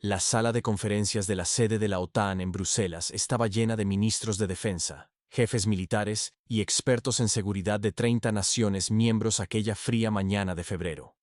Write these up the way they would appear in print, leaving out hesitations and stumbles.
La sala de conferencias de la sede de la OTAN en Bruselas estaba llena de ministros de defensa, jefes militares y expertos en seguridad de 30 naciones miembros aquella fría mañana de febrero.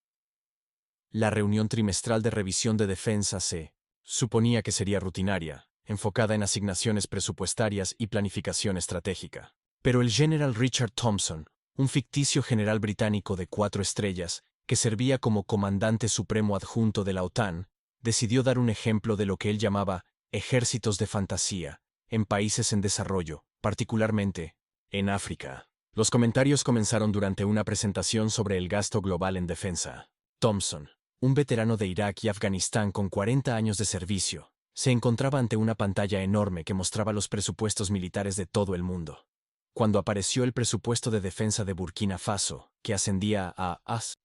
La reunión trimestral de revisión de defensa se suponía que sería rutinaria, enfocada en asignaciones presupuestarias y planificación estratégica. Pero el general Richard Thompson, un ficticio general británico de 4 estrellas, que servía como comandante supremo adjunto de la OTAN, decidió dar un ejemplo de lo que él llamaba ejércitos de fantasía en países en desarrollo, particularmente en África. Los comentarios comenzaron durante una presentación sobre el gasto global en defensa. Thompson, un veterano de Irak y Afganistán con 40 años de servicio, se encontraba ante una pantalla enorme que mostraba los presupuestos militares de todo el mundo. Cuando apareció el presupuesto de defensa de Burkina Faso, que ascendía a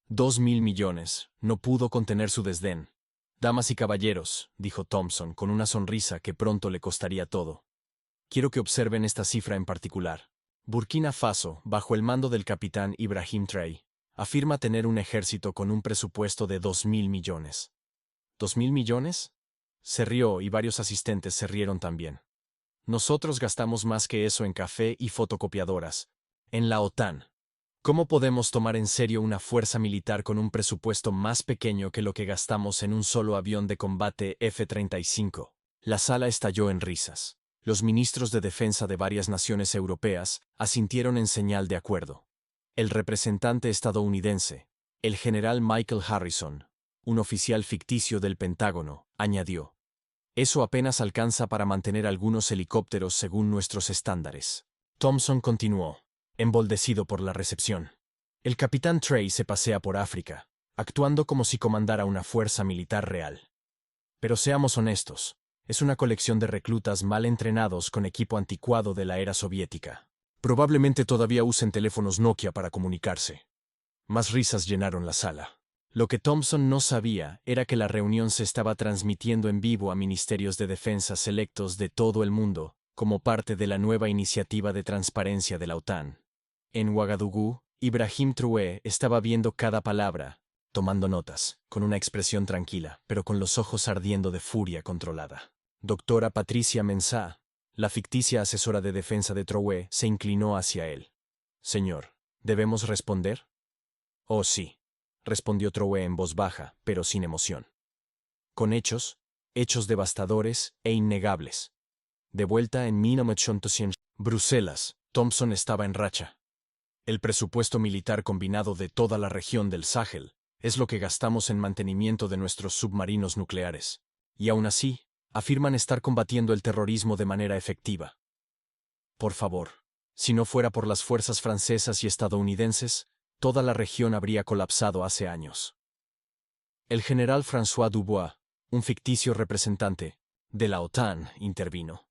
2.000 millones, no pudo contener su desdén. «Damas y caballeros», dijo Thompson con una sonrisa que pronto le costaría todo. «Quiero que observen esta cifra en particular. Burkina Faso, bajo el mando del capitán Ibrahim Traoré, afirma tener un ejército con un presupuesto de 2.000 millones. ¿2.000 millones? Se rió y varios asistentes se rieron también. Nosotros gastamos más que eso en café y fotocopiadoras. En la OTAN. ¿Cómo podemos tomar en serio una fuerza militar con un presupuesto más pequeño que lo que gastamos en un solo avión de combate F-35? La sala estalló en risas. Los ministros de defensa de varias naciones europeas asintieron en señal de acuerdo. El representante estadounidense, el general Michael Harrison, un oficial ficticio del Pentágono, añadió: «Eso apenas alcanza para mantener algunos helicópteros según nuestros estándares». Thompson continuó, emboldecido por la recepción. «El capitán Traoré se pasea por África, actuando como si comandara una fuerza militar real. Pero seamos honestos, es una colección de reclutas mal entrenados con equipo anticuado de la era soviética. Probablemente todavía usen teléfonos Nokia para comunicarse». Más risas llenaron la sala. Lo que Thompson no sabía era que la reunión se estaba transmitiendo en vivo a ministerios de defensa selectos de todo el mundo, como parte de la nueva iniciativa de transparencia de la OTAN. En Ouagadougou, Ibrahim Traoré estaba viendo cada palabra, tomando notas, con una expresión tranquila, pero con los ojos ardiendo de furia controlada. Doctora Patricia Mensah, la ficticia asesora de defensa de Traoré, se inclinó hacia él. «Señor, ¿debemos responder?» «Oh, sí», respondió Traoré en voz baja, pero sin emoción. «Con hechos devastadores e innegables. De vuelta en 1900, Bruselas, Thompson estaba en racha. El presupuesto militar combinado de toda la región del Sahel es lo que gastamos en mantenimiento de nuestros submarinos nucleares. Y aún así, afirman estar combatiendo el terrorismo de manera efectiva. Por favor, si no fuera por las fuerzas francesas y estadounidenses, toda la región habría colapsado hace años». El general François Dubois, un ficticio representante de la OTAN, intervino.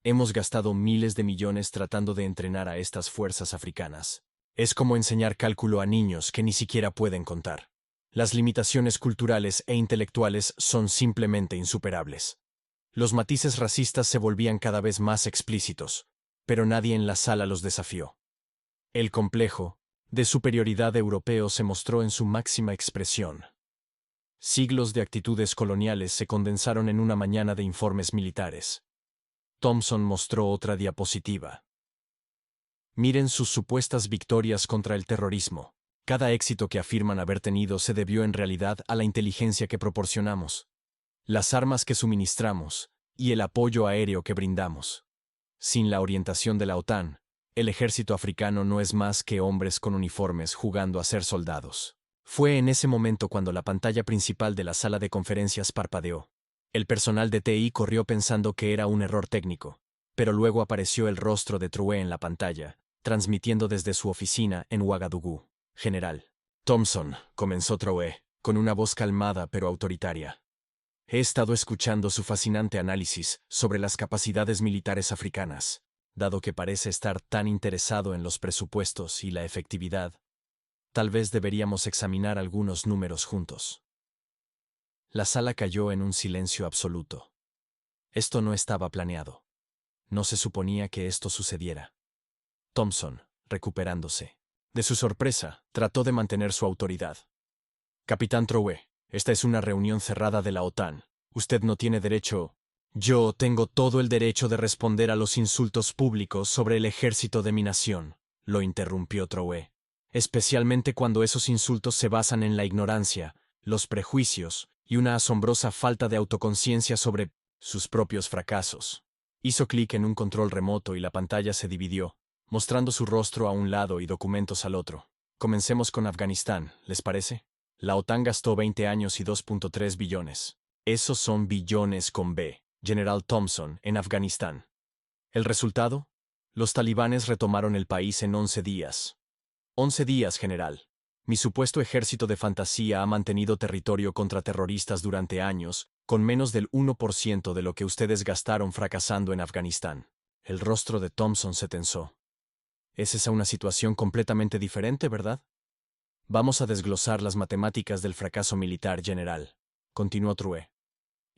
«Hemos gastado miles de millones tratando de entrenar a estas fuerzas africanas. Es como enseñar cálculo a niños que ni siquiera pueden contar. Las limitaciones culturales e intelectuales son simplemente insuperables». Los matices racistas se volvían cada vez más explícitos, pero nadie en la sala los desafió. El complejo de superioridad europeo se mostró en su máxima expresión. Siglos de actitudes coloniales se condensaron en una mañana de informes militares. Thompson mostró otra diapositiva. «Miren sus supuestas victorias contra el terrorismo. Cada éxito que afirman haber tenido se debió en realidad a la inteligencia que proporcionamos, las armas que suministramos y el apoyo aéreo que brindamos. Sin la orientación de la OTAN, el ejército africano no es más que hombres con uniformes jugando a ser soldados». Fue en ese momento cuando la pantalla principal de la sala de conferencias parpadeó. El personal de TI corrió pensando que era un error técnico, pero luego apareció el rostro de Traoré en la pantalla, transmitiendo desde su oficina en Ouagadougou. «General Thompson», comenzó Traoré, con una voz calmada pero autoritaria. «He estado escuchando su fascinante análisis sobre las capacidades militares africanas. Dado que parece estar tan interesado en los presupuestos y la efectividad, tal vez deberíamos examinar algunos números juntos». La sala cayó en un silencio absoluto. Esto no estaba planeado. No se suponía que esto sucediera. Thompson, recuperándose de su sorpresa, trató de mantener su autoridad. «Capitán Traoré, esta es una reunión cerrada de la OTAN. Usted no tiene derecho. Yo tengo todo el derecho de responder a los insultos públicos sobre el ejército de mi nación, lo interrumpió Trouet. Especialmente cuando esos insultos se basan en la ignorancia, los prejuicios y una asombrosa falta de autoconciencia sobre sus propios fracasos. Hizo clic en un control remoto y la pantalla se dividió, mostrando su rostro a un lado y documentos al otro. Comencemos con Afganistán, ¿les parece? La OTAN gastó 20 años y 2.3 billones. Esos son billones con B. General Thompson, en Afganistán. ¿El resultado? Los talibanes retomaron el país en 11 días. 11 días, general. Mi supuesto ejército de fantasía ha mantenido territorio contra terroristas durante años, con menos del 1% de lo que ustedes gastaron fracasando en Afganistán. El rostro de Thompson se tensó. Es esa una situación completamente diferente, ¿verdad? Vamos a desglosar las matemáticas del fracaso militar, general, continuó Trouet.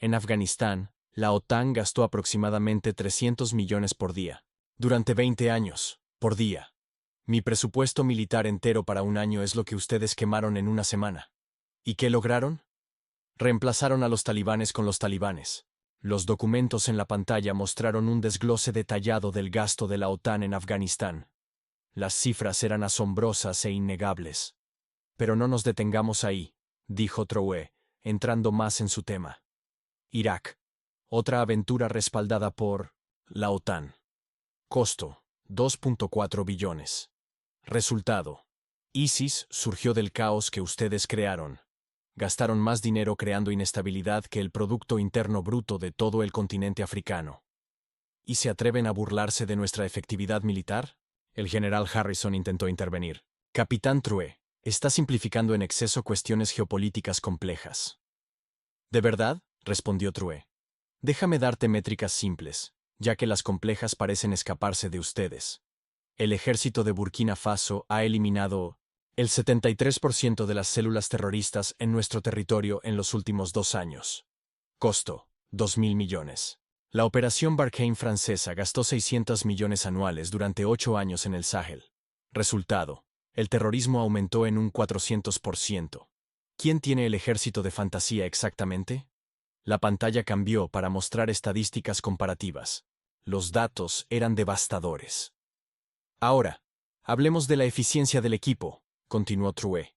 En Afganistán, la OTAN gastó aproximadamente 300 millones por día. Durante 20 años, por día. Mi presupuesto militar entero para un año es lo que ustedes quemaron en una semana. ¿Y qué lograron? Reemplazaron a los talibanes con los talibanes. Los documentos en la pantalla mostraron un desglose detallado del gasto de la OTAN en Afganistán. Las cifras eran asombrosas e innegables. Pero no nos detengamos ahí, dijo Trouet, entrando más en su tema. Irak. Otra aventura respaldada por la OTAN. Costo: 2.4 billones. Resultado: ISIS surgió del caos que ustedes crearon. Gastaron más dinero creando inestabilidad que el Producto Interno Bruto de todo el continente africano. ¿Y se atreven a burlarse de nuestra efectividad militar? El general Harrison intentó intervenir. Capitán Trouet, está simplificando en exceso cuestiones geopolíticas complejas. ¿De verdad?, respondió Trouet. Déjame darte métricas simples, ya que las complejas parecen escaparse de ustedes. El ejército de Burkina Faso ha eliminado el 73% de las células terroristas en nuestro territorio en los últimos 2 años. Costo: 2.000 millones. La operación Barkhane francesa gastó 600 millones anuales durante 8 años en el Sahel. Resultado: el terrorismo aumentó en un 400%. ¿Quién tiene el ejército de fantasía exactamente? La pantalla cambió para mostrar estadísticas comparativas. Los datos eran devastadores. Ahora, hablemos de la eficiencia del equipo, continuó Trouet.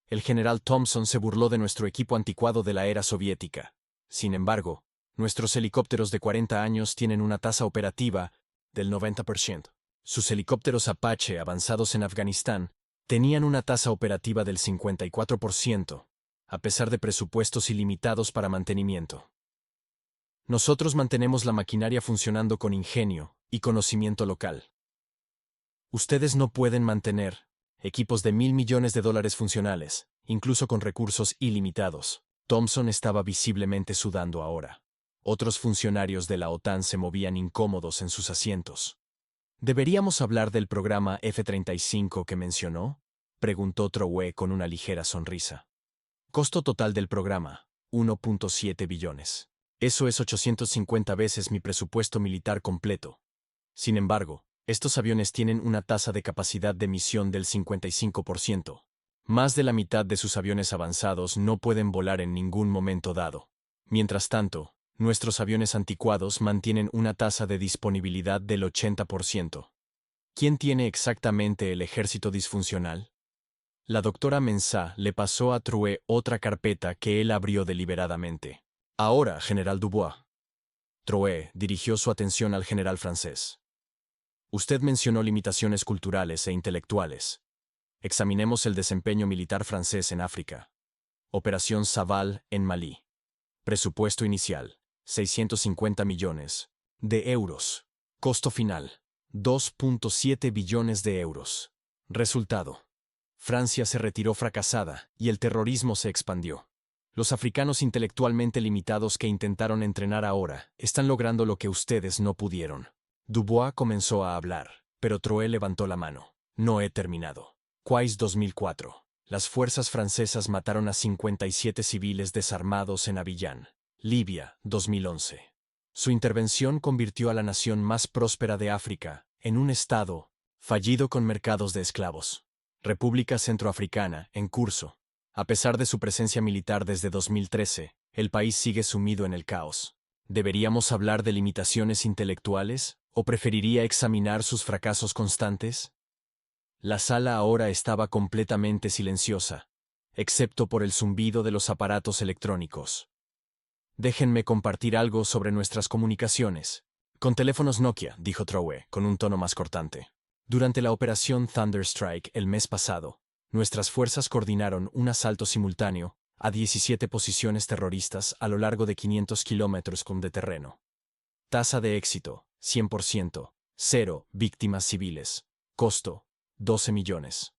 El general Thompson se burló de nuestro equipo anticuado de la era soviética. Sin embargo, nuestros helicópteros de 40 años tienen una tasa operativa del 90%. Sus helicópteros Apache avanzados en Afganistán tenían una tasa operativa del 54%, a pesar de presupuestos ilimitados para mantenimiento. Nosotros mantenemos la maquinaria funcionando con ingenio y conocimiento local. Ustedes no pueden mantener equipos de $1.000 millones funcionales, incluso con recursos ilimitados. Thompson estaba visiblemente sudando ahora. Otros funcionarios de la OTAN se movían incómodos en sus asientos. ¿Deberíamos hablar del programa F-35 que mencionó?, preguntó Trouet con una ligera sonrisa. Costo total del programa: 1.7 billones. Eso es 850 veces mi presupuesto militar completo. Sin embargo, estos aviones tienen una tasa de capacidad de misión del 55%. Más de la mitad de sus aviones avanzados no pueden volar en ningún momento dado. Mientras tanto, nuestros aviones anticuados mantienen una tasa de disponibilidad del 80%. ¿Quién tiene exactamente el ejército disfuncional? La doctora Mensah le pasó a Trouet otra carpeta que él abrió deliberadamente. Ahora, general Dubois. Trouet dirigió su atención al general francés. Usted mencionó limitaciones culturales e intelectuales. Examinemos el desempeño militar francés en África. Operación Saval en Malí. Presupuesto inicial: 650 millones de euros. Costo final: 2.7 billones de euros. Resultado: Francia se retiró fracasada y el terrorismo se expandió. Los africanos intelectualmente limitados que intentaron entrenar ahora están logrando lo que ustedes no pudieron. Dubois comenzó a hablar, pero Trouet levantó la mano. No he terminado. Quais 2004. Las fuerzas francesas mataron a 57 civiles desarmados en Abiyán, Libia, 2011. Su intervención convirtió a la nación más próspera de África en un estado fallido con mercados de esclavos. República Centroafricana, en curso. A pesar de su presencia militar desde 2013, El país sigue sumido en el caos. ¿Deberíamos hablar de limitaciones intelectuales o preferiría examinar sus fracasos constantes? La sala ahora estaba completamente silenciosa, excepto por el zumbido de los aparatos electrónicos. Déjenme compartir algo sobre nuestras comunicaciones. Con teléfonos Nokia, dijo Trowe, con un tono más cortante. Durante la operación Thunderstrike el mes pasado, nuestras fuerzas coordinaron un asalto simultáneo a 17 posiciones terroristas a lo largo de 500 kilómetros de terreno. Tasa de éxito, 100%. Cero víctimas civiles. Costo, 12 millones.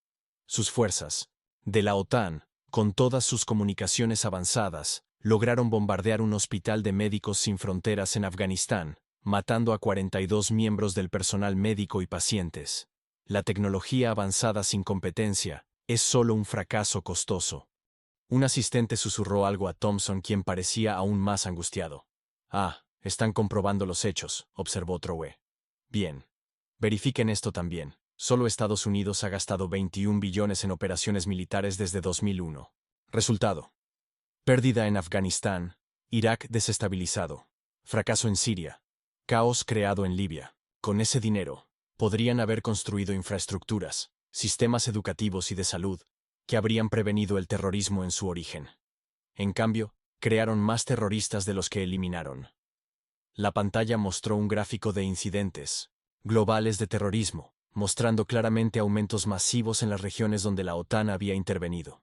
Sus fuerzas, de la OTAN, con todas sus comunicaciones avanzadas, lograron bombardear un hospital de Médicos Sin Fronteras en Afganistán, matando a 42 miembros del personal médico y pacientes. La tecnología avanzada sin competencia es solo un fracaso costoso. Un asistente susurró algo a Thompson, quien parecía aún más angustiado. Ah, están comprobando los hechos, observó Trowe. Bien. Verifiquen esto también. Solo Estados Unidos ha gastado 21 billones en operaciones militares desde 2001. Resultado: pérdida en Afganistán, Irak desestabilizado, fracaso en Siria, caos creado en Libia. Con ese dinero, podrían haber construido infraestructuras, sistemas educativos y de salud, que habrían prevenido el terrorismo en su origen. En cambio, crearon más terroristas de los que eliminaron. La pantalla mostró un gráfico de incidentes globales de terrorismo, mostrando claramente aumentos masivos en las regiones donde la OTAN había intervenido.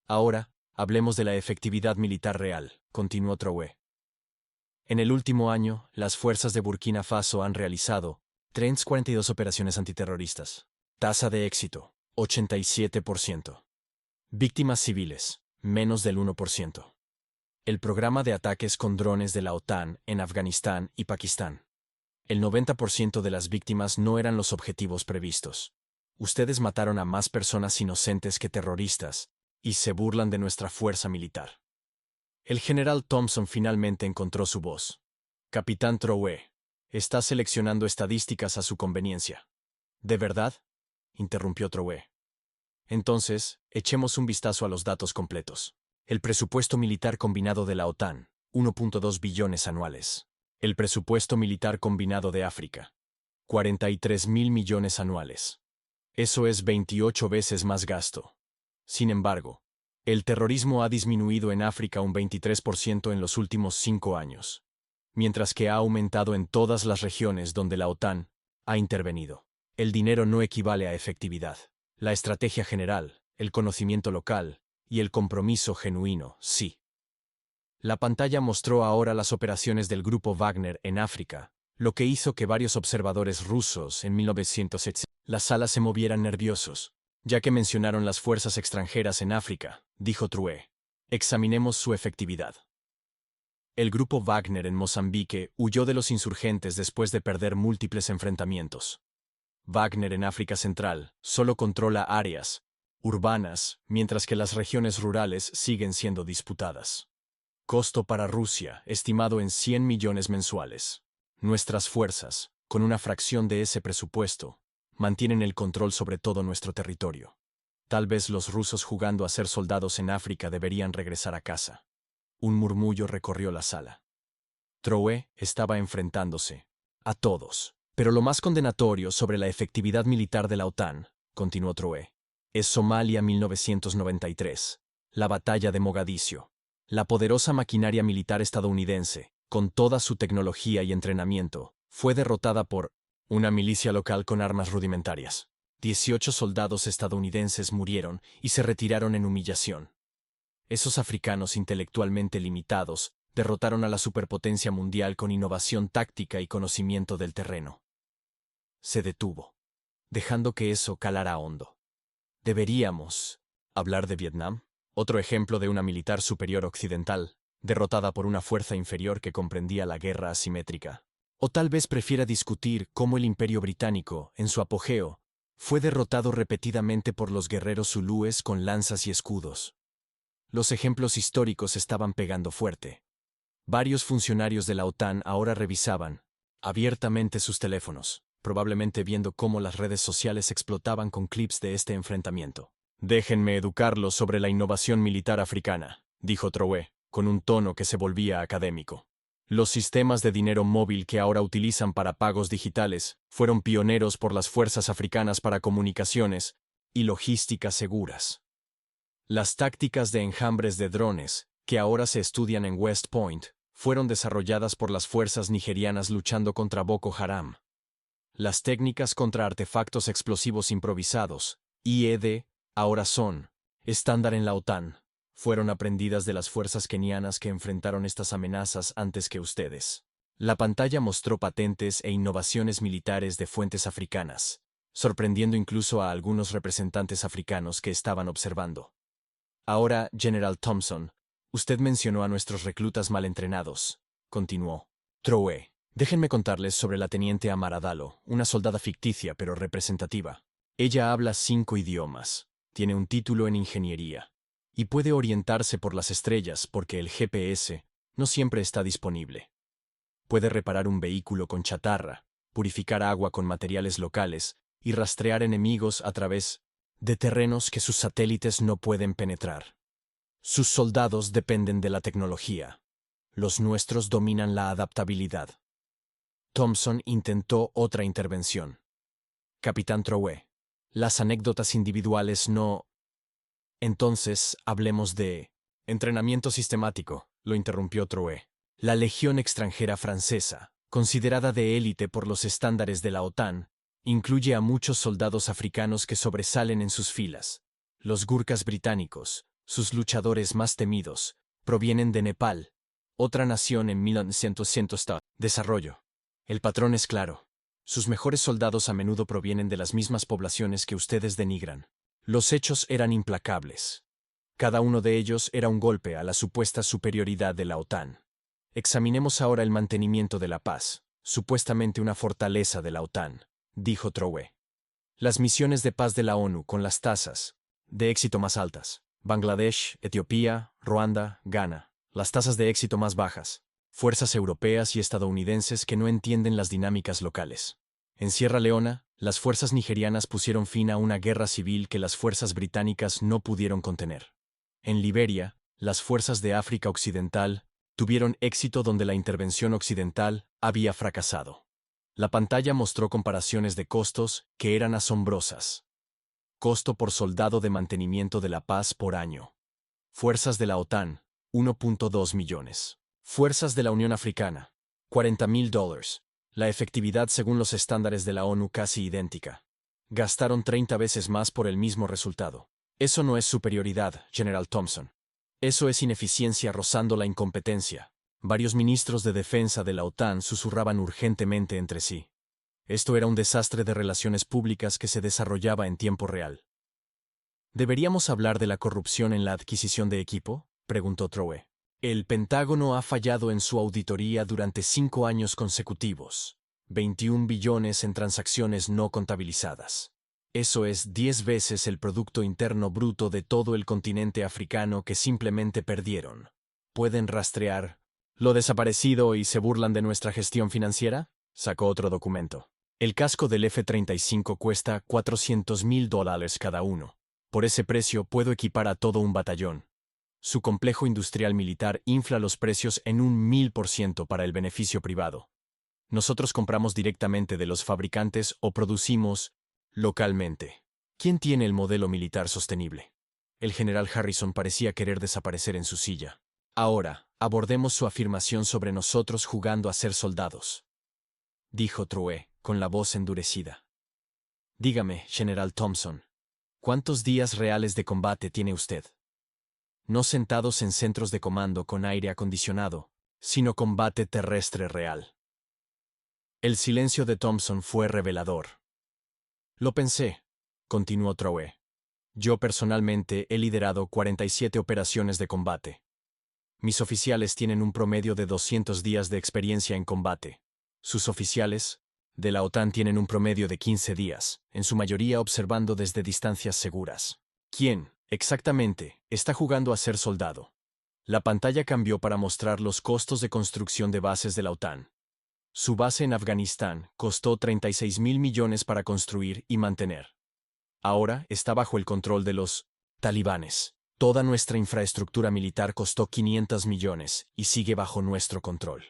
Ahora, hablemos de la efectividad militar real, continuó Trowe. En el último año, las fuerzas de Burkina Faso han realizado 342 operaciones antiterroristas. Tasa de éxito, 87%. Víctimas civiles, menos del 1%. El programa de ataques con drones de la OTAN en Afganistán y Pakistán. El 90% de las víctimas no eran los objetivos previstos. Ustedes mataron a más personas inocentes que terroristas, y se burlan de nuestra fuerza militar. El general Thompson finalmente encontró su voz. Capitán Trowe, está seleccionando estadísticas a su conveniencia. ¿De verdad?, interrumpió Trowe. Entonces, echemos un vistazo a los datos completos. El presupuesto militar combinado de la OTAN, 1.2 billones anuales. El presupuesto militar combinado de África, 43.000 millones anuales. Eso es 28 veces más gasto. Sin embargo, el terrorismo ha disminuido en África un 23% en los últimos 5 años, mientras que ha aumentado en todas las regiones donde la OTAN ha intervenido. El dinero no equivale a efectividad. La estrategia general, el conocimiento local y el compromiso genuino, sí. La pantalla mostró ahora las operaciones del grupo Wagner en África, lo que hizo que varios observadores rusos en 1970 la sala se movieran nerviosos. Ya que mencionaron las fuerzas extranjeras en África, dijo Trowe, examinemos su efectividad. El grupo Wagner en Mozambique huyó de los insurgentes después de perder múltiples enfrentamientos. Wagner en África Central solo controla áreas urbanas, mientras que las regiones rurales siguen siendo disputadas. Costo para Rusia, estimado en 100 millones mensuales. Nuestras fuerzas, con una fracción de ese presupuesto, mantienen el control sobre todo nuestro territorio. Tal vez los rusos jugando a ser soldados en África deberían regresar a casa. Un murmullo recorrió la sala. Trowe estaba enfrentándose a todos. Pero lo más condenatorio sobre la efectividad militar de la OTAN, continuó Trowe, es Somalia 1993, la batalla de Mogadiscio. La poderosa maquinaria militar estadounidense, con toda su tecnología y entrenamiento, fue derrotada por una milicia local con armas rudimentarias. 18 soldados estadounidenses murieron y se retiraron en humillación. Esos africanos intelectualmente limitados derrotaron a la superpotencia mundial con innovación táctica y conocimiento del terreno. Se detuvo, dejando que eso calara hondo. ¿Deberíamos hablar de Vietnam? Otro ejemplo de una militar superior occidental, derrotada por una fuerza inferior que comprendía la guerra asimétrica. O tal vez prefiera discutir cómo el Imperio Británico, en su apogeo, fue derrotado repetidamente por los guerreros zulúes con lanzas y escudos. Los ejemplos históricos estaban pegando fuerte. Varios funcionarios de la OTAN ahora revisaban abiertamente sus teléfonos, probablemente viendo cómo las redes sociales explotaban con clips de este enfrentamiento. Déjenme educarlos sobre la innovación militar africana, dijo Trowe. con un tono que se volvía académico. Los sistemas de dinero móvil que ahora utilizan para pagos digitales fueron pioneros por las fuerzas africanas para comunicaciones y logística seguras. Las tácticas de enjambres de drones, que ahora se estudian en West Point, fueron desarrolladas por las fuerzas nigerianas luchando contra Boko Haram. Las técnicas contra artefactos explosivos improvisados, IED, ahora son estándar en la OTAN. Fueron aprendidas de las fuerzas kenianas que enfrentaron estas amenazas antes que ustedes. La pantalla mostró patentes e innovaciones militares de fuentes africanas, sorprendiendo incluso a algunos representantes africanos que estaban observando. Ahora, General Thompson, usted mencionó a nuestros reclutas mal entrenados, continuó. Trowe, déjenme contarles sobre la teniente Amaradalo, una soldada ficticia pero representativa. Ella habla 5 idiomas, tiene un título en ingeniería, y puede orientarse por las estrellas porque el GPS no siempre está disponible. Puede reparar un vehículo con chatarra, purificar agua con materiales locales y rastrear enemigos a través de terrenos que sus satélites no pueden penetrar. Sus soldados dependen de la tecnología. Los nuestros dominan la adaptabilidad. Thompson intentó otra intervención. Capitán Trowe, las anécdotas individuales no... Entonces, hablemos de... Entrenamiento sistemático, lo interrumpió Trowe. La Legión extranjera francesa, considerada de élite por los estándares de la OTAN, incluye a muchos soldados africanos que sobresalen en sus filas. Los Gurkhas británicos, sus luchadores más temidos, provienen de Nepal, otra nación en 1900. Desarrollo. El patrón es claro. Sus mejores soldados a menudo provienen de las mismas poblaciones que ustedes denigran. Los hechos eran implacables. Cada uno de ellos era un golpe a la supuesta superioridad de la OTAN. Examinemos ahora el mantenimiento de la paz, supuestamente una fortaleza de la OTAN, dijo Trowe. Las misiones de paz de la ONU con las tasas de éxito más altas. Bangladesh, Etiopía, Ruanda, Ghana. Las tasas de éxito más bajas. Fuerzas europeas y estadounidenses que no entienden las dinámicas locales. En Sierra Leona, las fuerzas nigerianas pusieron fin a una guerra civil que las fuerzas británicas no pudieron contener. En Liberia, las fuerzas de África Occidental tuvieron éxito donde la intervención occidental había fracasado. La pantalla mostró comparaciones de costos que eran asombrosas. Costo por soldado de mantenimiento de la paz por año. Fuerzas de la OTAN, 1.2 millones. Fuerzas de la Unión Africana, $40,000. La efectividad según los estándares de la ONU casi idéntica. Gastaron 30 veces más por el mismo resultado. Eso no es superioridad, General Thompson. Eso es ineficiencia rozando la incompetencia. Varios ministros de defensa de la OTAN susurraban urgentemente entre sí. Esto era un desastre de relaciones públicas que se desarrollaba en tiempo real. ¿Deberíamos hablar de la corrupción en la adquisición de equipo?, preguntó Trowe. El Pentágono ha fallado en su auditoría durante 5 años consecutivos. 21 billones en transacciones no contabilizadas. Eso es 10 veces el Producto Interno Bruto de todo el continente africano que simplemente perdieron. ¿Pueden rastrear lo desaparecido y se burlan de nuestra gestión financiera? Sacó otro documento. El casco del F-35 cuesta $400,000 cada uno. Por ese precio puedo equipar a todo un batallón. Su complejo industrial militar infla los precios en un 1000% para el beneficio privado. Nosotros compramos directamente de los fabricantes o producimos localmente. ¿Quién tiene el modelo militar sostenible? El general Harrison parecía querer desaparecer en su silla. Ahora, abordemos su afirmación sobre nosotros jugando a ser soldados, dijo Trowe, con la voz endurecida. Dígame, General Thompson, ¿cuántos días reales de combate tiene usted? No sentados en centros de comando con aire acondicionado, sino combate terrestre real. El silencio de Thompson fue revelador. Lo pensé, continuó Trowe. Yo personalmente he liderado 47 operaciones de combate. Mis oficiales tienen un promedio de 200 días de experiencia en combate. Sus oficiales de la OTAN tienen un promedio de 15 días, en su mayoría observando desde distancias seguras. ¿Quién, exactamente, está jugando a ser soldado? La pantalla cambió para mostrar los costos de construcción de bases de la OTAN. Su base en Afganistán costó 36,000 millones para construir y mantener. Ahora está bajo el control de los talibanes. Toda nuestra infraestructura militar costó 500 millones y sigue bajo nuestro control.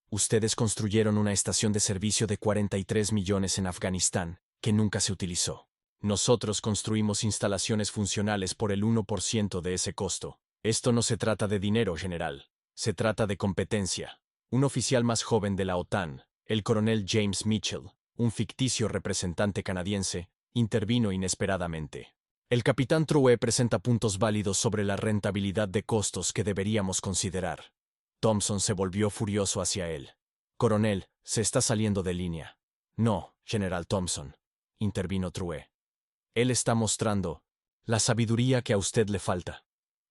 Ustedes construyeron una estación de servicio de 43 millones en Afganistán, que nunca se utilizó. Nosotros construimos instalaciones funcionales por el 1% de ese costo. Esto no se trata de dinero, general. Se trata de competencia. Un oficial más joven de la OTAN, el coronel James Mitchell, un ficticio representante canadiense, intervino inesperadamente. El capitán Trouet presenta puntos válidos sobre la rentabilidad de costos que deberíamos considerar. Thompson se volvió furioso hacia él. Coronel, se está saliendo de línea. No, general Thompson, intervino Trouet. Él está mostrando la sabiduría que a usted le falta.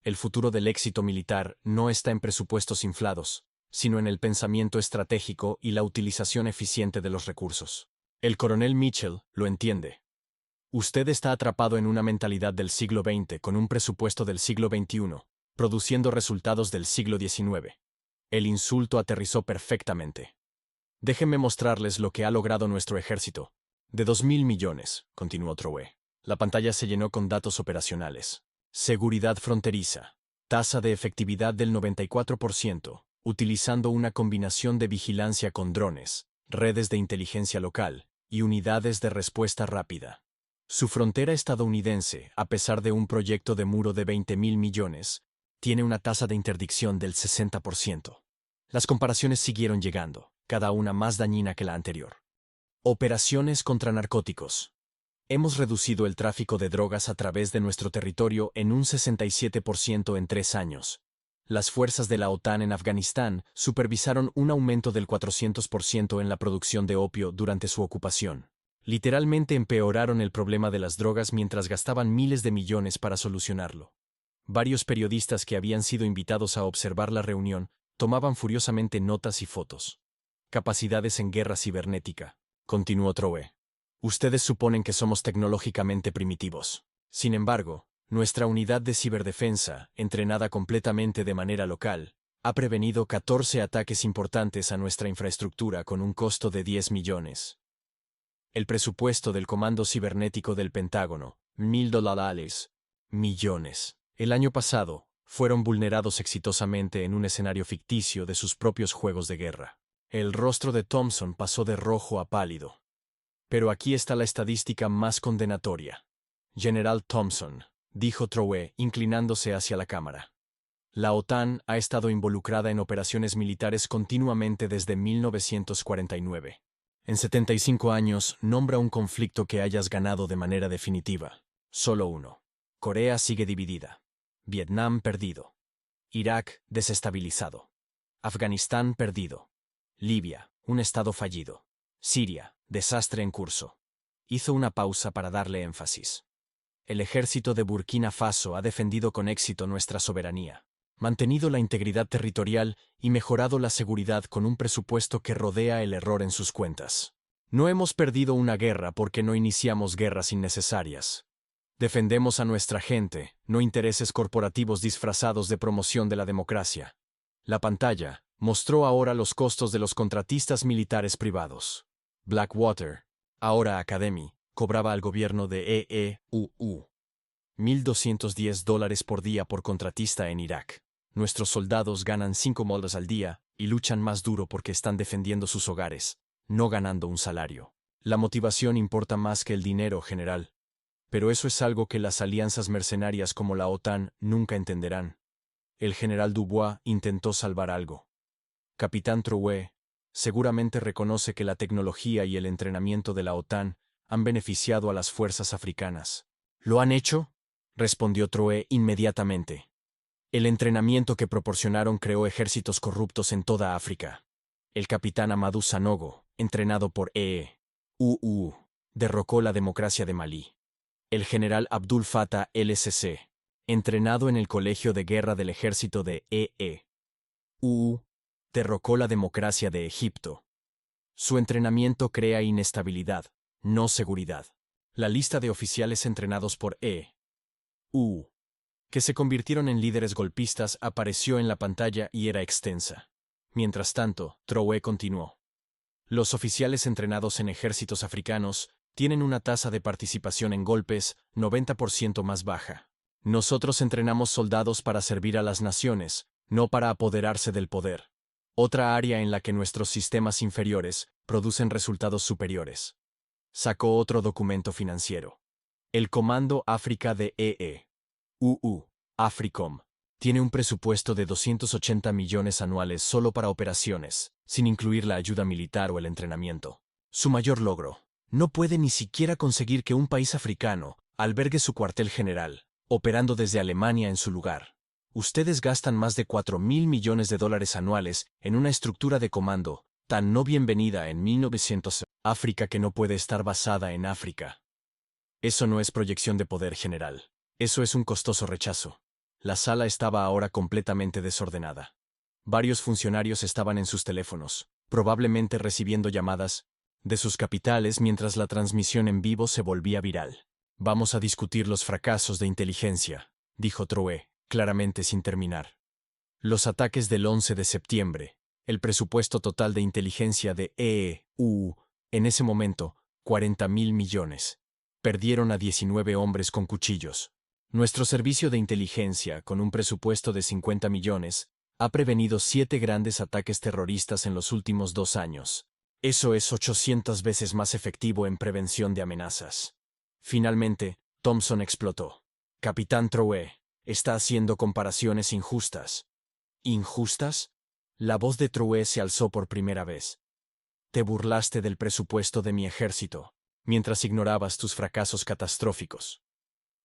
El futuro del éxito militar no está en presupuestos inflados, sino en el pensamiento estratégico y la utilización eficiente de los recursos. El coronel Mitchell lo entiende. Usted está atrapado en una mentalidad del siglo XX con un presupuesto del siglo XXI, produciendo resultados del siglo XIX. El insulto aterrizó perfectamente. Déjenme mostrarles lo que ha logrado nuestro ejército. De 2.000 millones, continuó Trouet. La pantalla se llenó con datos operacionales. Seguridad fronteriza. Tasa de efectividad del 94%, utilizando una combinación de vigilancia con drones, redes de inteligencia local y unidades de respuesta rápida. Su frontera estadounidense, a pesar de un proyecto de muro de 20.000 millones, tiene una tasa de interdicción del 60%. Las comparaciones siguieron llegando, cada una más dañina que la anterior. Operaciones contra narcóticos. Hemos reducido el tráfico de drogas a través de nuestro territorio en un 67% en 3 años. Las fuerzas de la OTAN en Afganistán supervisaron un aumento del 400% en la producción de opio durante su ocupación. Literalmente empeoraron el problema de las drogas mientras gastaban miles de millones para solucionarlo. Varios periodistas que habían sido invitados a observar la reunión tomaban furiosamente notas y fotos. Capacidades en guerra cibernética, continuó Trouet. Ustedes suponen que somos tecnológicamente primitivos. Sin embargo, nuestra unidad de ciberdefensa, entrenada completamente de manera local, ha prevenido 14 ataques importantes a nuestra infraestructura con un costo de 10 millones. El presupuesto del Comando Cibernético del Pentágono, $1.000 millones. El año pasado, fueron vulnerados exitosamente en un escenario ficticio de sus propios juegos de guerra. El rostro de Thompson pasó de rojo a pálido. Pero aquí está la estadística más condenatoria. General Thompson, dijo Trouet, inclinándose hacia la cámara. La OTAN ha estado involucrada en operaciones militares continuamente desde 1949. En 75 años, nombra un conflicto que hayas ganado de manera definitiva. Solo uno. Corea sigue dividida. Vietnam perdido. Irak desestabilizado. Afganistán perdido. Libia, un estado fallido. Siria, desastre en curso. Hizo una pausa para darle énfasis. El ejército de Burkina Faso ha defendido con éxito nuestra soberanía, mantenido la integridad territorial y mejorado la seguridad con un presupuesto que rodea el error en sus cuentas. No hemos perdido una guerra porque no iniciamos guerras innecesarias. Defendemos a nuestra gente, no intereses corporativos disfrazados de promoción de la democracia. La pantalla mostró ahora los costos de los contratistas militares privados. Blackwater, ahora Academy, cobraba al gobierno de EEUU $1.210 por día por contratista en Irak. Nuestros soldados ganan $5 al día y luchan más duro porque están defendiendo sus hogares, no ganando un salario. La motivación importa más que el dinero, general. Pero eso es algo que las alianzas mercenarias como la OTAN nunca entenderán. El general Dubois intentó salvar algo. Capitán Trouet seguramente reconoce que la tecnología y el entrenamiento de la OTAN han beneficiado a las fuerzas africanas. ¿Lo han hecho?, respondió Trouet inmediatamente. El entrenamiento que proporcionaron creó ejércitos corruptos en toda África. El capitán Amadou Sanogo, entrenado por EEUU, derrocó la democracia de Malí. El general Abdul Fattah el-Sisi, entrenado en el colegio de guerra del ejército de EEUU, derrocó la democracia de Egipto. Su entrenamiento crea inestabilidad, no seguridad. La lista de oficiales entrenados por EEUU, que se convirtieron en líderes golpistas, apareció en la pantalla y era extensa. Mientras tanto, Trouet continuó. Los oficiales entrenados en ejércitos africanos tienen una tasa de participación en golpes 90% más baja. Nosotros entrenamos soldados para servir a las naciones, no para apoderarse del poder. Otra área en la que nuestros sistemas inferiores producen resultados superiores. Sacó otro documento financiero. El Comando África de AFRICOM, tiene un presupuesto de 280 millones anuales solo para operaciones, sin incluir la ayuda militar o el entrenamiento. Su mayor logro: no puede ni siquiera conseguir que un país africano albergue su cuartel general, operando desde Alemania en su lugar. Ustedes gastan más de 4.000 millones de dólares anuales en una estructura de comando tan no bienvenida en 1900. África que no puede estar basada en África. Eso no es proyección de poder general. Eso es un costoso rechazo. La sala estaba ahora completamente desordenada. Varios funcionarios estaban en sus teléfonos, probablemente recibiendo llamadas de sus capitales mientras la transmisión en vivo se volvía viral. Vamos a discutir los fracasos de inteligencia, dijo Troué, claramente sin terminar. Los ataques del 11 de septiembre, el presupuesto total de inteligencia de en ese momento, 40.000 millones. Perdieron a 19 hombres con cuchillos. Nuestro servicio de inteligencia, con un presupuesto de 50 millones, ha prevenido 7 grandes ataques terroristas en los últimos 2 años. Eso es 800 veces más efectivo en prevención de amenazas. Finalmente, Thompson explotó. Capitán Troué, está haciendo comparaciones injustas. ¿Injustas? La voz de Troué se alzó por primera vez. Te burlaste del presupuesto de mi ejército, mientras ignorabas tus fracasos catastróficos.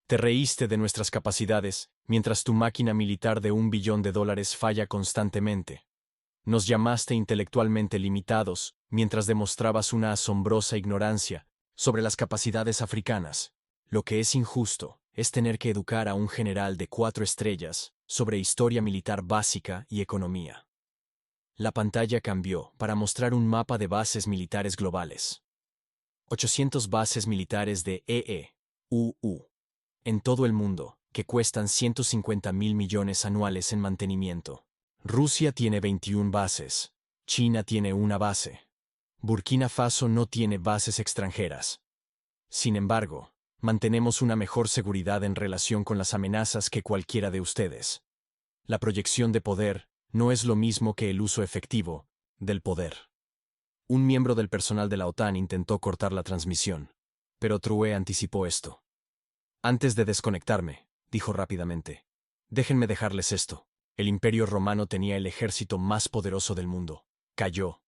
Te reíste de nuestras capacidades, mientras tu máquina militar de $1 billón falla constantemente. Nos llamaste intelectualmente limitados, mientras demostrabas una asombrosa ignorancia sobre las capacidades africanas. Lo que es injusto es tener que educar a un general de 4 estrellas sobre historia militar básica y economía. La pantalla cambió para mostrar un mapa de bases militares globales. 800 bases militares de en todo el mundo, que cuestan 150.000 millones anuales en mantenimiento. Rusia tiene 21 bases. China tiene una base. Burkina Faso no tiene bases extranjeras. Sin embargo, mantenemos una mejor seguridad en relación con las amenazas que cualquiera de ustedes. La proyección de poder no es lo mismo que el uso efectivo del poder. Un miembro del personal de la OTAN intentó cortar la transmisión, pero Troué anticipó esto. Antes de desconectarme, dijo rápidamente, déjenme dejarles esto. El Imperio Romano tenía el ejército más poderoso del mundo. Cayó.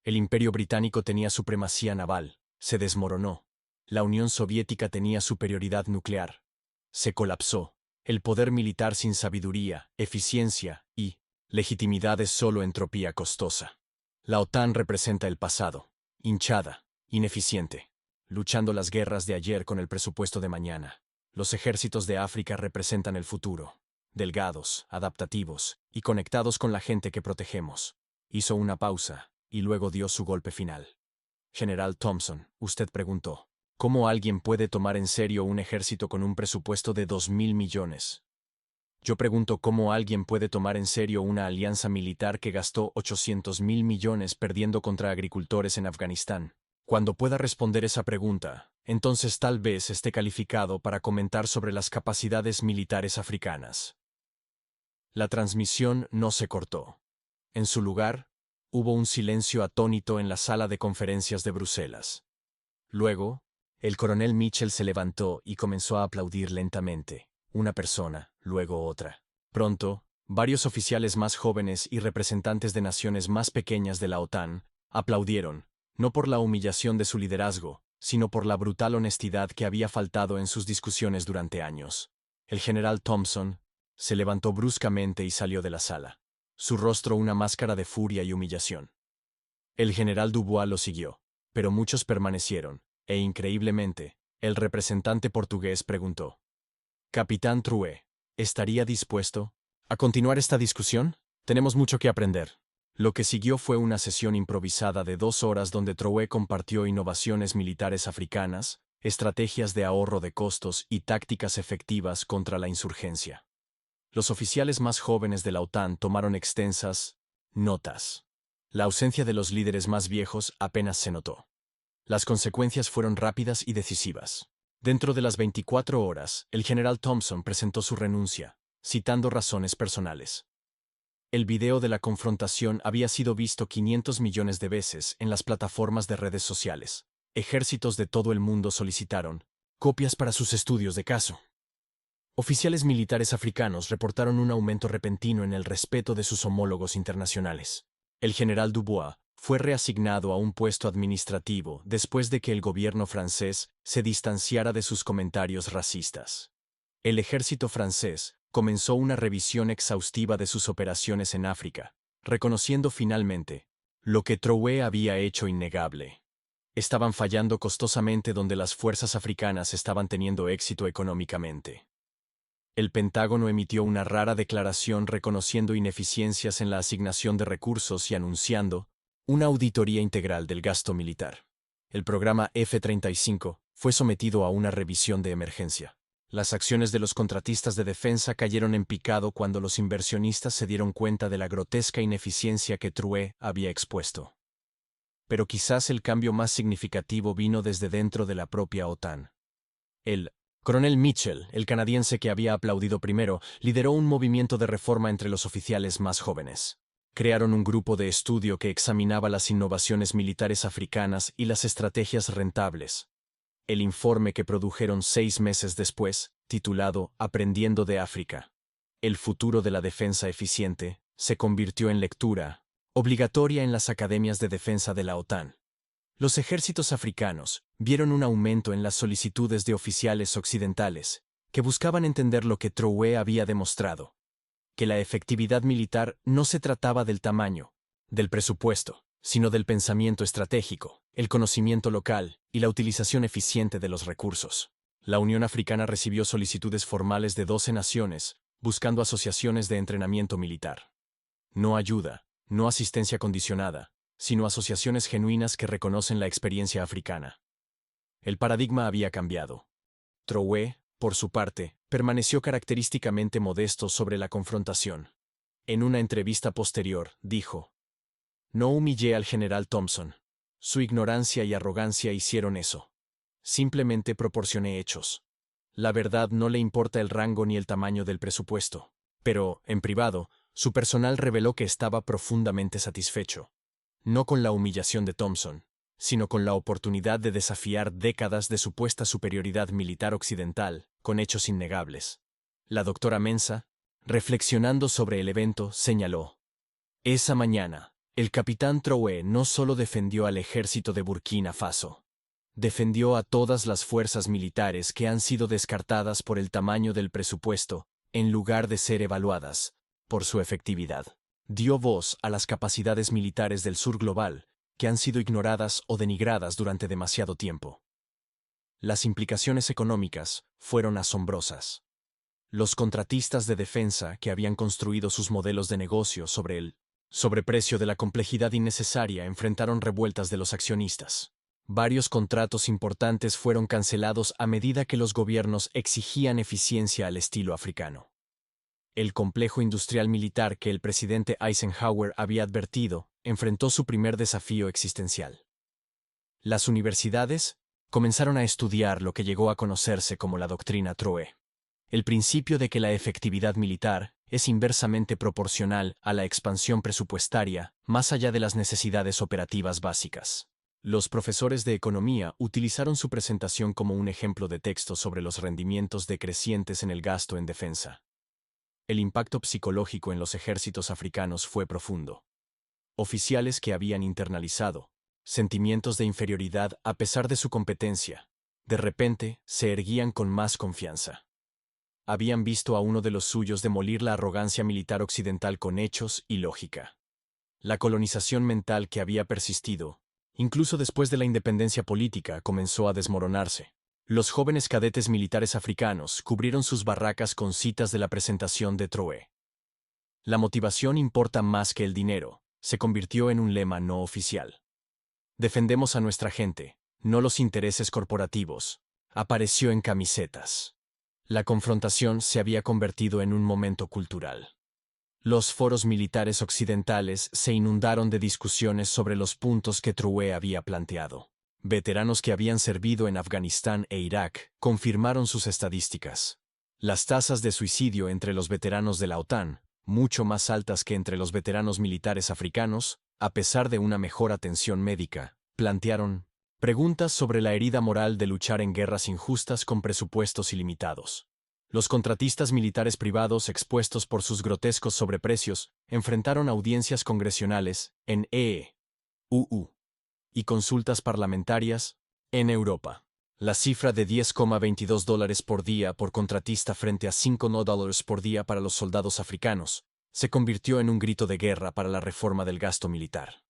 El Imperio Británico tenía supremacía naval. Se desmoronó. La Unión Soviética tenía superioridad nuclear. Se colapsó. El poder militar sin sabiduría, eficiencia y legitimidad es solo entropía costosa. La OTAN representa el pasado, hinchada, ineficiente, luchando las guerras de ayer con el presupuesto de mañana. Los ejércitos de África representan el futuro, delgados, adaptativos y conectados con la gente que protegemos. Hizo una pausa y luego dio su golpe final. General Thompson, usted preguntó, ¿cómo alguien puede tomar en serio un ejército con un presupuesto de 2.000 millones? Yo pregunto cómo alguien puede tomar en serio una alianza militar que gastó 800.000 millones perdiendo contra agricultores en Afganistán. Cuando pueda responder esa pregunta, entonces tal vez esté calificado para comentar sobre las capacidades militares africanas. La transmisión no se cortó. En su lugar, hubo un silencio atónito en la sala de conferencias de Bruselas. Luego, el coronel Mitchell se levantó y comenzó a aplaudir lentamente. Una persona, luego otra. Pronto, varios oficiales más jóvenes y representantes de naciones más pequeñas de la OTAN aplaudieron, no por la humillación de su liderazgo, sino por la brutal honestidad que había faltado en sus discusiones durante años. El general Thompson se levantó bruscamente y salió de la sala, su rostro una máscara de furia y humillación. El general Dubois lo siguió, pero muchos permanecieron, e increíblemente, el representante portugués preguntó: Capitán Troué, ¿estaría dispuesto a continuar esta discusión? Tenemos mucho que aprender. Lo que siguió fue una sesión improvisada de 2 horas donde Troué compartió innovaciones militares africanas, estrategias de ahorro de costos y tácticas efectivas contra la insurgencia. Los oficiales más jóvenes de la OTAN tomaron extensas notas. La ausencia de los líderes más viejos apenas se notó. Las consecuencias fueron rápidas y decisivas. Dentro de las 24 horas, el general Thompson presentó su renuncia, citando razones personales. El video de la confrontación había sido visto 500 millones de veces en las plataformas de redes sociales. Ejércitos de todo el mundo solicitaron copias para sus estudios de caso. Oficiales militares africanos reportaron un aumento repentino en el respeto de sus homólogos internacionales. El general Dubois fue reasignado a un puesto administrativo después de que el gobierno francés se distanciara de sus comentarios racistas. El ejército francés comenzó una revisión exhaustiva de sus operaciones en África, reconociendo finalmente lo que Trouet había hecho innegable. Estaban fallando costosamente donde las fuerzas africanas estaban teniendo éxito económicamente. El Pentágono emitió una rara declaración reconociendo ineficiencias en la asignación de recursos y anunciando una auditoría integral del gasto militar. El programa F-35 fue sometido a una revisión de emergencia. Las acciones de los contratistas de defensa cayeron en picado cuando los inversionistas se dieron cuenta de la grotesca ineficiencia que Trouet había expuesto. Pero quizás el cambio más significativo vino desde dentro de la propia OTAN. El coronel Mitchell, el canadiense que había aplaudido primero, lideró un movimiento de reforma entre los oficiales más jóvenes. Crearon un grupo de estudio que examinaba las innovaciones militares africanas y las estrategias rentables. El informe que produjeron 6 meses después, titulado Aprendiendo de África, el futuro de la defensa eficiente, se convirtió en lectura obligatoria en las academias de defensa de la OTAN. Los ejércitos africanos vieron un aumento en las solicitudes de oficiales occidentales que buscaban entender lo que Trouet había demostrado, que la efectividad militar no se trataba del tamaño, del presupuesto, sino del pensamiento estratégico, el conocimiento local y la utilización eficiente de los recursos. La Unión Africana recibió solicitudes formales de 12 naciones, buscando asociaciones de entrenamiento militar. No ayuda, no asistencia condicionada, sino asociaciones genuinas que reconocen la experiencia africana. El paradigma había cambiado. Trouet, por su parte, permaneció característicamente modesto sobre la confrontación. En una entrevista posterior, dijo: «No humillé al general Thompson. Su ignorancia y arrogancia hicieron eso. Simplemente proporcioné hechos. La verdad no le importa el rango ni el tamaño del presupuesto. Pero, en privado, su personal reveló que estaba profundamente satisfecho. No con la humillación de Thompson, sino con la oportunidad de desafiar décadas de supuesta superioridad militar occidental, con hechos innegables». La doctora Mensah, reflexionando sobre el evento, señaló: «Esa mañana, el capitán Trouet no solo defendió al ejército de Burkina Faso, defendió a todas las fuerzas militares que han sido descartadas por el tamaño del presupuesto, en lugar de ser evaluadas por su efectividad. Dio voz a las capacidades militares del sur global, que han sido ignoradas o denigradas durante demasiado tiempo». Las implicaciones económicas fueron asombrosas. Los contratistas de defensa que habían construido sus modelos de negocio sobre el sobreprecio de la complejidad innecesaria enfrentaron revueltas de los accionistas. Varios contratos importantes fueron cancelados a medida que los gobiernos exigían eficiencia al estilo africano. El complejo industrial militar que el presidente Eisenhower había advertido enfrentó su primer desafío existencial. Las universidades comenzaron a estudiar lo que llegó a conocerse como la doctrina Trouet, el principio de que la efectividad militar es inversamente proporcional a la expansión presupuestaria más allá de las necesidades operativas básicas. Los profesores de economía utilizaron su presentación como un ejemplo de texto sobre los rendimientos decrecientes en el gasto en defensa. El impacto psicológico en los ejércitos africanos fue profundo. Oficiales que habían internalizado sentimientos de inferioridad a pesar de su competencia, de repente se erguían con más confianza. Habían visto a uno de los suyos demolir la arrogancia militar occidental con hechos y lógica. La colonización mental que había persistido, incluso después de la independencia política, comenzó a desmoronarse. Los jóvenes cadetes militares africanos cubrieron sus barracas con citas de la presentación de Trouet. La motivación importa más que el dinero, se convirtió en un lema no oficial. Defendemos a nuestra gente, no los intereses corporativos. Apareció en camisetas. La confrontación se había convertido en un momento cultural. Los foros militares occidentales se inundaron de discusiones sobre los puntos que Trouet había planteado. Veteranos que habían servido en Afganistán e Irak confirmaron sus estadísticas. Las tasas de suicidio entre los veteranos de la OTAN, mucho más altas que entre los veteranos militares africanos, a pesar de una mejor atención médica, plantearon preguntas sobre la herida moral de luchar en guerras injustas con presupuestos ilimitados. Los contratistas militares privados expuestos por sus grotescos sobreprecios enfrentaron audiencias congresionales en EU y consultas parlamentarias en Europa. La cifra de $10,22 por día por contratista frente a $5 por día para los soldados africanos se convirtió en un grito de guerra para la reforma del gasto militar.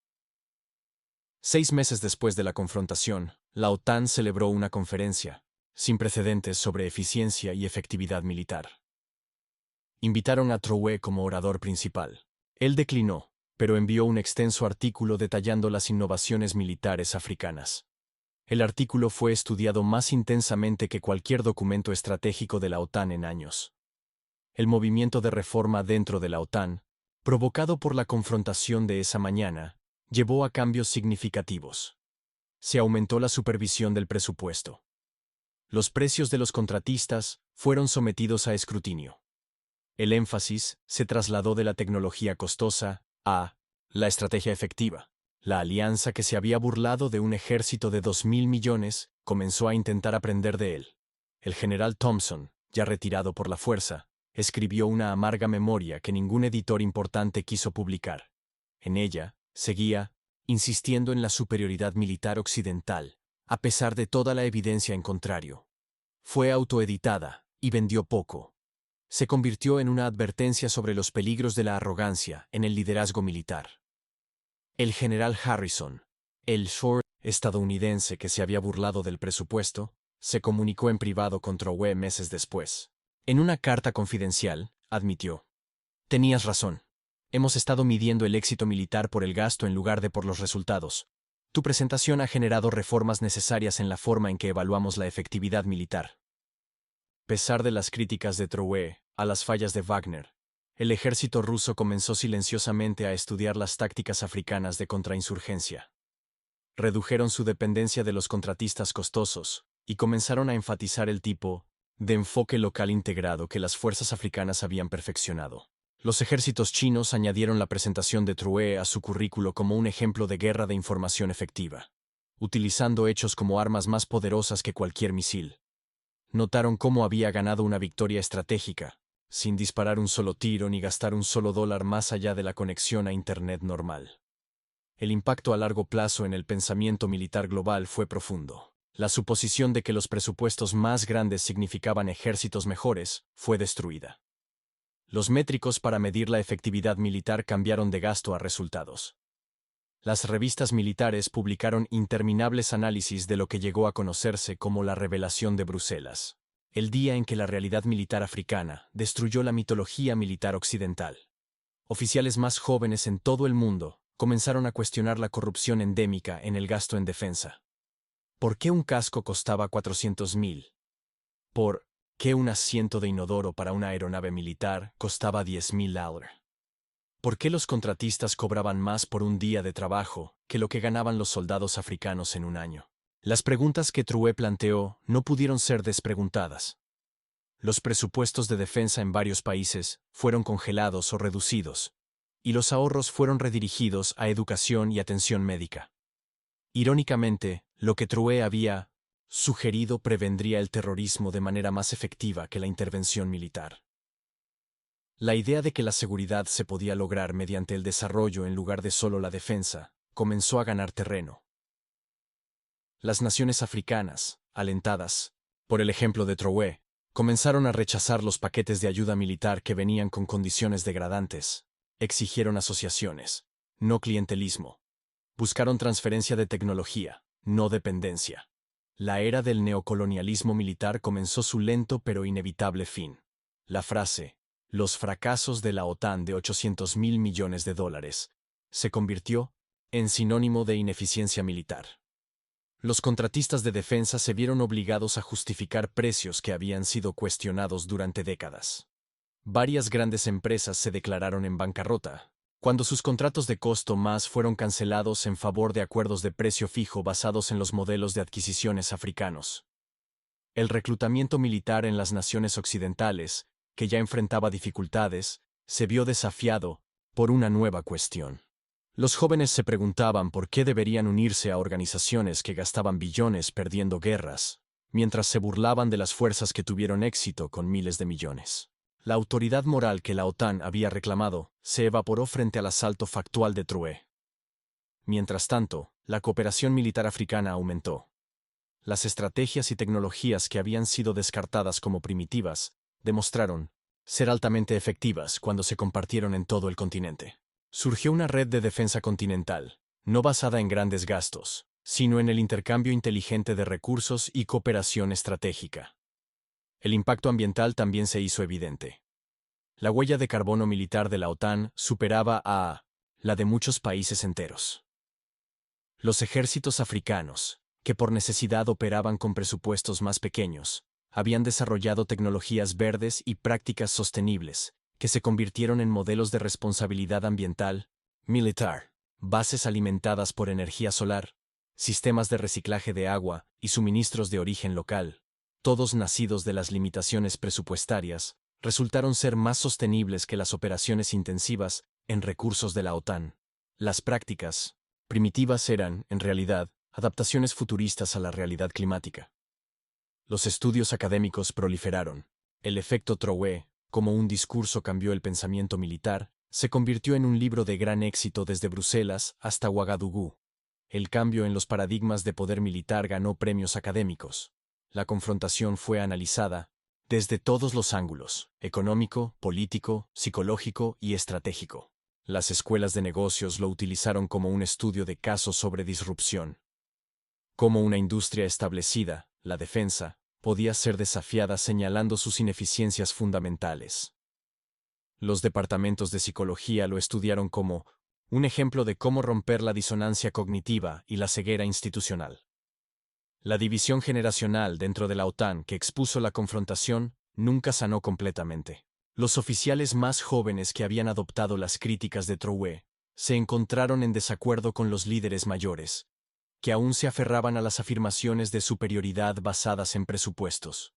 6 meses después de la confrontación, la OTAN celebró una conferencia, sin precedentes sobre eficiencia y efectividad militar. Invitaron a Trouet como orador principal. Él declinó, pero envió un extenso artículo detallando las innovaciones militares africanas. El artículo fue estudiado más intensamente que cualquier documento estratégico de la OTAN en años. El movimiento de reforma dentro de la OTAN, provocado por la confrontación de esa mañana, llevó a cambios significativos. Se aumentó la supervisión del presupuesto. Los precios de los contratistas fueron sometidos a escrutinio. El énfasis se trasladó de la tecnología costosa a la estrategia efectiva. La alianza que se había burlado de un ejército de 2.000 millones comenzó a intentar aprender de él. El general Thompson, ya retirado por la fuerza, escribió una amarga memoria que ningún editor importante quiso publicar. En ella, seguía insistiendo en la superioridad militar occidental, a pesar de toda la evidencia en contrario. Fue autoeditada y vendió poco. Se convirtió en una advertencia sobre los peligros de la arrogancia en el liderazgo militar. El general Harrison, el short estadounidense que se había burlado del presupuesto, se comunicó en privado con Trouet meses después. En una carta confidencial, admitió: «Tenías razón. Hemos estado midiendo el éxito militar por el gasto en lugar de por los resultados. Tu presentación ha generado reformas necesarias en la forma en que evaluamos la efectividad militar». A pesar de las críticas de Trouet a las fallas de Wagner, el ejército ruso comenzó silenciosamente a estudiar las tácticas africanas de contrainsurgencia. Redujeron su dependencia de los contratistas costosos y comenzaron a enfatizar el tipo de enfoque local integrado que las fuerzas africanas habían perfeccionado. Los ejércitos chinos añadieron la presentación de Trouet a su currículo como un ejemplo de guerra de información efectiva, utilizando hechos como armas más poderosas que cualquier misil. Notaron cómo había ganado una victoria estratégica, sin disparar un solo tiro ni gastar un solo dólar más allá de la conexión a Internet normal. El impacto a largo plazo en el pensamiento militar global fue profundo. La suposición de que los presupuestos más grandes significaban ejércitos mejores fue destruida. Los métricos para medir la efectividad militar cambiaron de gasto a resultados. Las revistas militares publicaron interminables análisis de lo que llegó a conocerse como la revelación de Bruselas, el día en que la realidad militar africana destruyó la mitología militar occidental. Oficiales más jóvenes en todo el mundo comenzaron a cuestionar la corrupción endémica en el gasto en defensa. ¿Por qué un casco costaba 400.000? ¿Por qué un asiento de inodoro para una aeronave militar costaba $10.000? ¿Por qué los contratistas cobraban más por un día de trabajo que lo que ganaban los soldados africanos en un año? Las preguntas que Trouet planteó no pudieron ser despreguntadas. Los presupuestos de defensa en varios países fueron congelados o reducidos, y los ahorros fueron redirigidos a educación y atención médica. Irónicamente, lo que Trouet había sugerido prevendría el terrorismo de manera más efectiva que la intervención militar. La idea de que la seguridad se podía lograr mediante el desarrollo en lugar de solo la defensa comenzó a ganar terreno. Las naciones africanas, alentadas por el ejemplo de Trouet, comenzaron a rechazar los paquetes de ayuda militar que venían con condiciones degradantes. Exigieron asociaciones, no clientelismo. Buscaron transferencia de tecnología, no dependencia. La era del neocolonialismo militar comenzó su lento pero inevitable fin. La frase «los fracasos de la OTAN de $800.000 millones», se convirtió en sinónimo de ineficiencia militar. Los contratistas de defensa se vieron obligados a justificar precios que habían sido cuestionados durante décadas. Varias grandes empresas se declararon en bancarrota, Cuando sus contratos de costo más fueron cancelados en favor de acuerdos de precio fijo basados en los modelos de adquisiciones africanos. El reclutamiento militar en las naciones occidentales, que ya enfrentaba dificultades, se vio desafiado por una nueva cuestión. Los jóvenes se preguntaban por qué deberían unirse a organizaciones que gastaban billones perdiendo guerras, mientras se burlaban de las fuerzas que tuvieron éxito con miles de millones. La autoridad moral que la OTAN había reclamado se evaporó frente al asalto factual de Drouet. Mientras tanto, la cooperación militar africana aumentó. Las estrategias y tecnologías que habían sido descartadas como primitivas demostraron ser altamente efectivas cuando se compartieron en todo el continente. Surgió una red de defensa continental, no basada en grandes gastos, sino en el intercambio inteligente de recursos y cooperación estratégica. El impacto ambiental también se hizo evidente. La huella de carbono militar de la OTAN superaba a la de muchos países enteros. Los ejércitos africanos, que por necesidad operaban con presupuestos más pequeños, habían desarrollado tecnologías verdes y prácticas sostenibles, que se convirtieron en modelos de responsabilidad ambiental, militar, bases alimentadas por energía solar, sistemas de reciclaje de agua y suministros de origen local, todos nacidos de las limitaciones presupuestarias, resultaron ser más sostenibles que las operaciones intensivas en recursos de la OTAN. Las prácticas primitivas eran, en realidad, adaptaciones futuristas a la realidad climática. Los estudios académicos proliferaron. El efecto Drouet, como un discurso cambió el pensamiento militar, se convirtió en un libro de gran éxito desde Bruselas hasta Ouagadougou. El cambio en los paradigmas de poder militar ganó premios académicos. La confrontación fue analizada desde todos los ángulos: económico, político, psicológico y estratégico. Las escuelas de negocios lo utilizaron como un estudio de caso sobre disrupción. Como una industria establecida, la defensa podía ser desafiada señalando sus ineficiencias fundamentales. Los departamentos de psicología lo estudiaron como un ejemplo de cómo romper la disonancia cognitiva y la ceguera institucional. La división generacional dentro de la OTAN que expuso la confrontación nunca sanó completamente. Los oficiales más jóvenes que habían adoptado las críticas de Drouet se encontraron en desacuerdo con los líderes mayores, que aún se aferraban a las afirmaciones de superioridad basadas en presupuestos.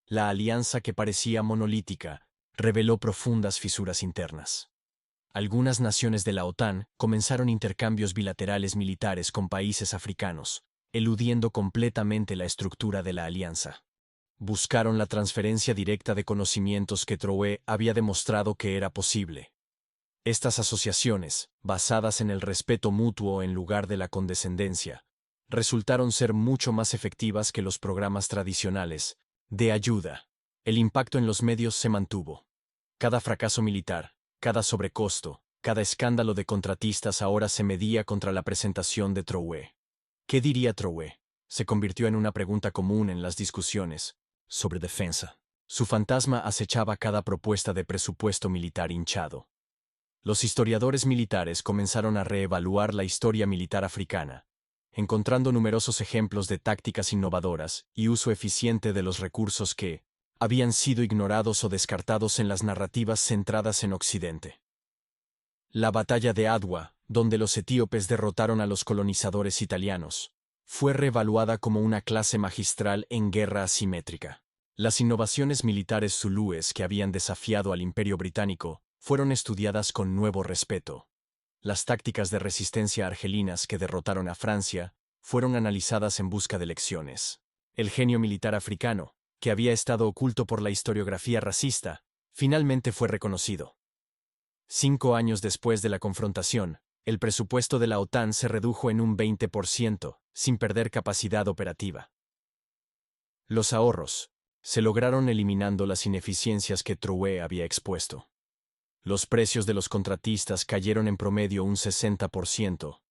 La alianza, que parecía monolítica, reveló profundas fisuras internas. Algunas naciones de la OTAN comenzaron intercambios bilaterales militares con países africanos, eludiendo completamente la estructura de la alianza. Buscaron la transferencia directa de conocimientos que Drouet había demostrado que era posible. Estas asociaciones, basadas en el respeto mutuo en lugar de la condescendencia, resultaron ser mucho más efectivas que los programas tradicionales de ayuda. El impacto en los medios se mantuvo. Cada fracaso militar, cada sobrecosto, cada escándalo de contratistas ahora se medía contra la presentación de Drouet. ¿Qué diría Drouet? Se convirtió en una pregunta común en las discusiones sobre defensa. Su fantasma acechaba cada propuesta de presupuesto militar hinchado. Los historiadores militares comenzaron a reevaluar la historia militar africana, encontrando numerosos ejemplos de tácticas innovadoras y uso eficiente de los recursos que habían sido ignorados o descartados en las narrativas centradas en Occidente. La batalla de Adwa, donde los etíopes derrotaron a los colonizadores italianos, fue reevaluada como una clase magistral en guerra asimétrica. Las innovaciones militares zulúes que habían desafiado al Imperio Británico fueron estudiadas con nuevo respeto. Las tácticas de resistencia argelinas que derrotaron a Francia fueron analizadas en busca de lecciones. El genio militar africano, que había estado oculto por la historiografía racista, finalmente fue reconocido. 5 años después de la confrontación, el presupuesto de la OTAN se redujo en un 20%, sin perder capacidad operativa. Los ahorros se lograron eliminando las ineficiencias que Drouet había expuesto. Los precios de los contratistas cayeron en promedio un 60%,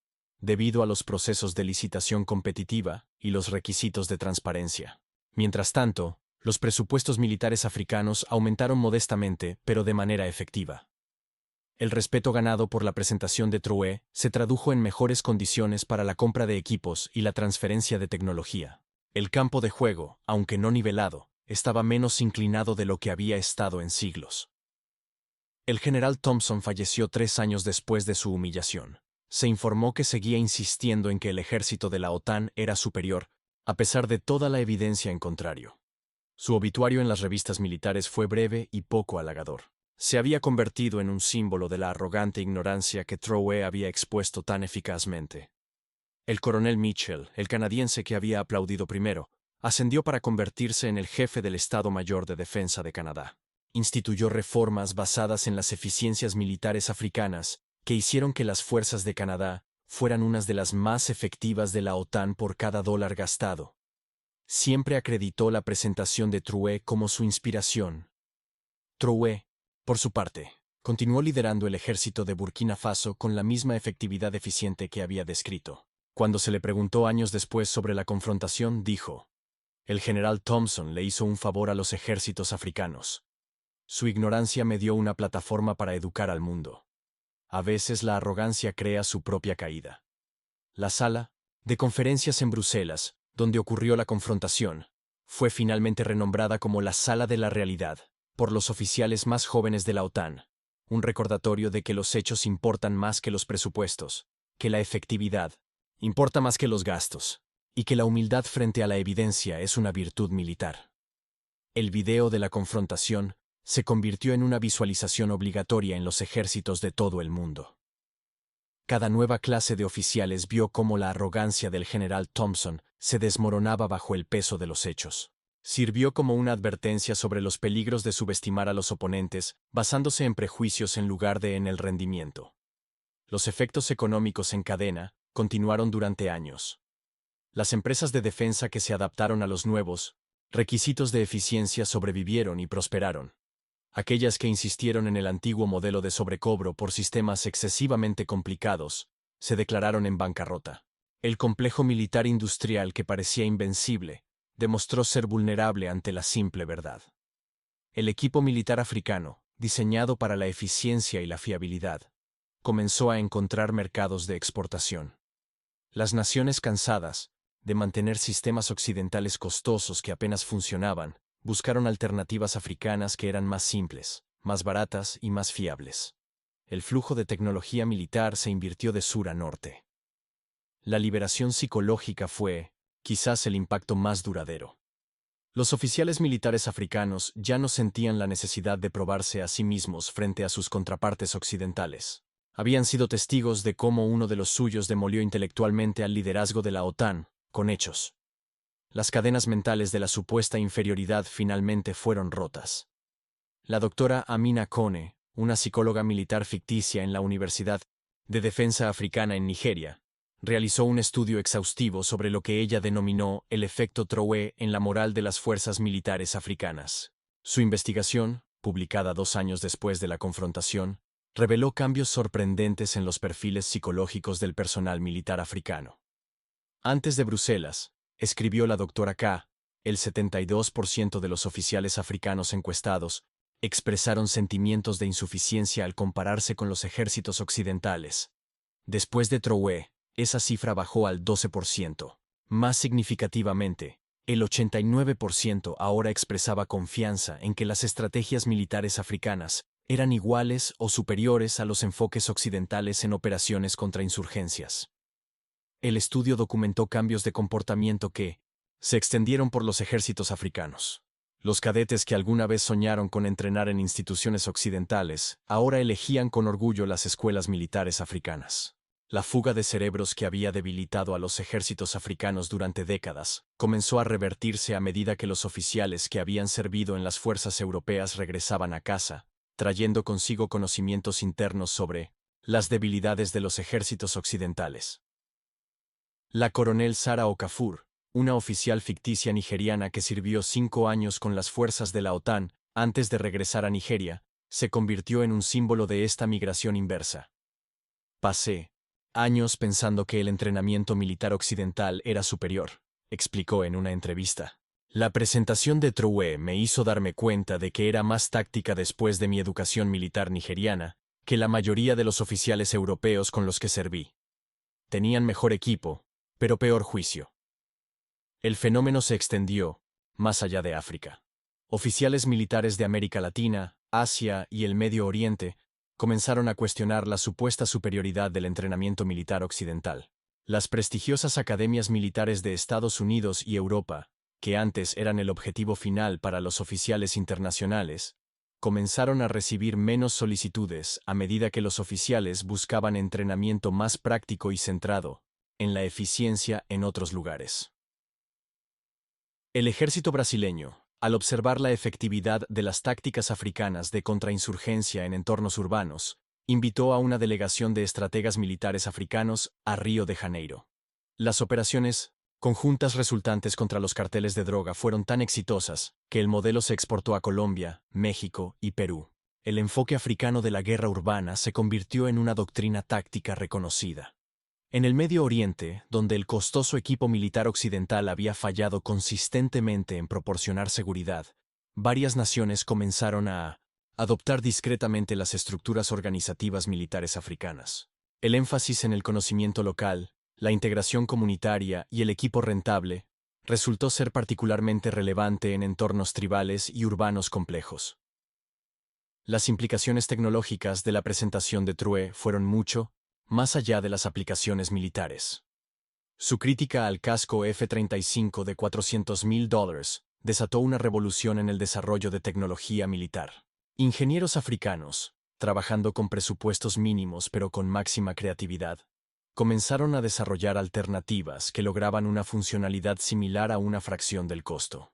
debido a los procesos de licitación competitiva y los requisitos de transparencia. Mientras tanto, los presupuestos militares africanos aumentaron modestamente, pero de manera efectiva. El respeto ganado por la presentación de Drouet se tradujo en mejores condiciones para la compra de equipos y la transferencia de tecnología. El campo de juego, aunque no nivelado, estaba menos inclinado de lo que había estado en siglos. El general Thompson falleció 3 años después de su humillación. Se informó que seguía insistiendo en que el ejército de la OTAN era superior, a pesar de toda la evidencia en contrario. Su obituario en las revistas militares fue breve y poco halagador. Se había convertido en un símbolo de la arrogante ignorancia que Trouet había expuesto tan eficazmente. El coronel Mitchell, el canadiense que había aplaudido primero, ascendió para convertirse en el jefe del Estado Mayor de Defensa de Canadá. Instituyó reformas basadas en las eficiencias militares africanas que hicieron que las fuerzas de Canadá fueran unas de las más efectivas de la OTAN por cada dólar gastado. Siempre acreditó la presentación de Trouet como su inspiración. Trouet, por su parte, continuó liderando el ejército de Burkina Faso con la misma efectividad eficiente que había descrito. Cuando se le preguntó años después sobre la confrontación, dijo: «El general Thompson le hizo un favor a los ejércitos africanos. Su ignorancia me dio una plataforma para educar al mundo. A veces la arrogancia crea su propia caída». La sala de conferencias en Bruselas, donde ocurrió la confrontación, fue finalmente renombrada como la Sala de la Realidad por los oficiales más jóvenes de la OTAN, un recordatorio de que los hechos importan más que los presupuestos, que la efectividad importa más que los gastos, y que la humildad frente a la evidencia es una virtud militar. El video de la confrontación se convirtió en una visualización obligatoria en los ejércitos de todo el mundo. Cada nueva clase de oficiales vio cómo la arrogancia del general Thompson se desmoronaba bajo el peso de los hechos. Sirvió como una advertencia sobre los peligros de subestimar a los oponentes basándose en prejuicios en lugar de en el rendimiento. Los efectos económicos en cadena continuaron durante años. Las empresas de defensa que se adaptaron a los nuevos requisitos de eficiencia sobrevivieron y prosperaron. Aquellas que insistieron en el antiguo modelo de sobrecobro por sistemas excesivamente complicados se declararon en bancarrota. El complejo militar industrial que parecía invencible demostró ser vulnerable ante la simple verdad. El equipo militar africano, diseñado para la eficiencia y la fiabilidad, comenzó a encontrar mercados de exportación. Las naciones cansadas de mantener sistemas occidentales costosos que apenas funcionaban, buscaron alternativas africanas que eran más simples, más baratas y más fiables. El flujo de tecnología militar se invirtió de sur a norte. La liberación psicológica fue, quizás, el impacto más duradero. Los oficiales militares africanos ya no sentían la necesidad de probarse a sí mismos frente a sus contrapartes occidentales. Habían sido testigos de cómo uno de los suyos demolió intelectualmente al liderazgo de la OTAN, con hechos. Las cadenas mentales de la supuesta inferioridad finalmente fueron rotas. La doctora Amina Kone, una psicóloga militar ficticia en la Universidad de Defensa Africana en Nigeria, realizó un estudio exhaustivo sobre lo que ella denominó el efecto Trouet en la moral de las fuerzas militares africanas. Su investigación, publicada 2 años después de la confrontación, reveló cambios sorprendentes en los perfiles psicológicos del personal militar africano. Antes de Bruselas, escribió la doctora K., el 72% de los oficiales africanos encuestados expresaron sentimientos de insuficiencia al compararse con los ejércitos occidentales. Después de Trouet, esa cifra bajó al 12%. Más significativamente, el 89% ahora expresaba confianza en que las estrategias militares africanas eran iguales o superiores a los enfoques occidentales en operaciones contra insurgencias. El estudio documentó cambios de comportamiento que se extendieron por los ejércitos africanos. Los cadetes que alguna vez soñaron con entrenar en instituciones occidentales, ahora elegían con orgullo las escuelas militares africanas. La fuga de cerebros que había debilitado a los ejércitos africanos durante décadas comenzó a revertirse a medida que los oficiales que habían servido en las fuerzas europeas regresaban a casa, trayendo consigo conocimientos internos sobre las debilidades de los ejércitos occidentales. La coronel Sara Okafor, una oficial ficticia nigeriana que sirvió 5 años con las fuerzas de la OTAN antes de regresar a Nigeria, se convirtió en un símbolo de esta migración inversa. «Pasé años pensando que el entrenamiento militar occidental era superior», explicó en una entrevista. «La presentación de Trouet me hizo darme cuenta de que era más táctica después de mi educación militar nigeriana que la mayoría de los oficiales europeos con los que serví. Tenían mejor equipo, pero peor juicio». El fenómeno se extendió más allá de África. Oficiales militares de América Latina, Asia y el Medio Oriente comenzaron a cuestionar la supuesta superioridad del entrenamiento militar occidental. Las prestigiosas academias militares de Estados Unidos y Europa, que antes eran el objetivo final para los oficiales internacionales, comenzaron a recibir menos solicitudes a medida que los oficiales buscaban entrenamiento más práctico y centrado en la eficiencia en otros lugares. El ejército brasileño, al observar la efectividad de las tácticas africanas de contrainsurgencia en entornos urbanos, invitó a una delegación de estrategas militares africanos a Río de Janeiro. Las operaciones conjuntas resultantes contra los carteles de droga fueron tan exitosas que el modelo se exportó a Colombia, México y Perú. El enfoque africano de la guerra urbana se convirtió en una doctrina táctica reconocida. En el Medio Oriente, donde el costoso equipo militar occidental había fallado consistentemente en proporcionar seguridad, varias naciones comenzaron a adoptar discretamente las estructuras organizativas militares africanas. El énfasis en el conocimiento local, la integración comunitaria y el equipo rentable resultó ser particularmente relevante en entornos tribales y urbanos complejos. Las implicaciones tecnológicas de la presentación de True fueron mucho más allá de las aplicaciones militares. Su crítica al casco F-35 de $400,000 desató una revolución en el desarrollo de tecnología militar. Ingenieros africanos, trabajando con presupuestos mínimos pero con máxima creatividad, comenzaron a desarrollar alternativas que lograban una funcionalidad similar a una fracción del costo.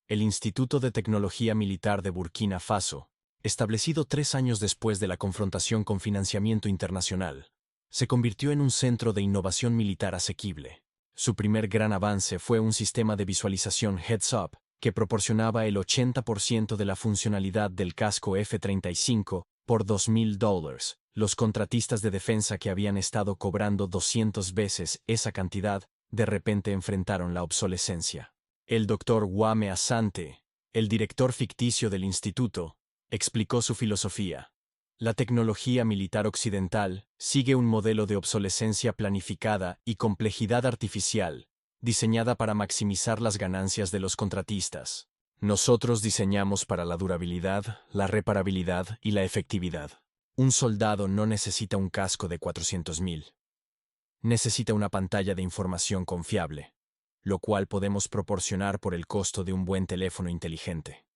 El Instituto de Tecnología Militar de Burkina Faso, establecido 3 años después de la confrontación con financiamiento internacional, se convirtió en un centro de innovación militar asequible. Su primer gran avance fue un sistema de visualización heads-up que proporcionaba el 80% de la funcionalidad del casco F-35 por $2,000. Los contratistas de defensa que habían estado cobrando 200 veces esa cantidad, de repente enfrentaron la obsolescencia. El Dr. Wame Asante, el director ficticio del instituto, explicó su filosofía. La tecnología militar occidental sigue un modelo de obsolescencia planificada y complejidad artificial, diseñada para maximizar las ganancias de los contratistas. Nosotros diseñamos para la durabilidad, la reparabilidad y la efectividad. Un soldado no necesita un casco de 400,000. Necesita una pantalla de información confiable, lo cual podemos proporcionar por el costo de un buen teléfono inteligente.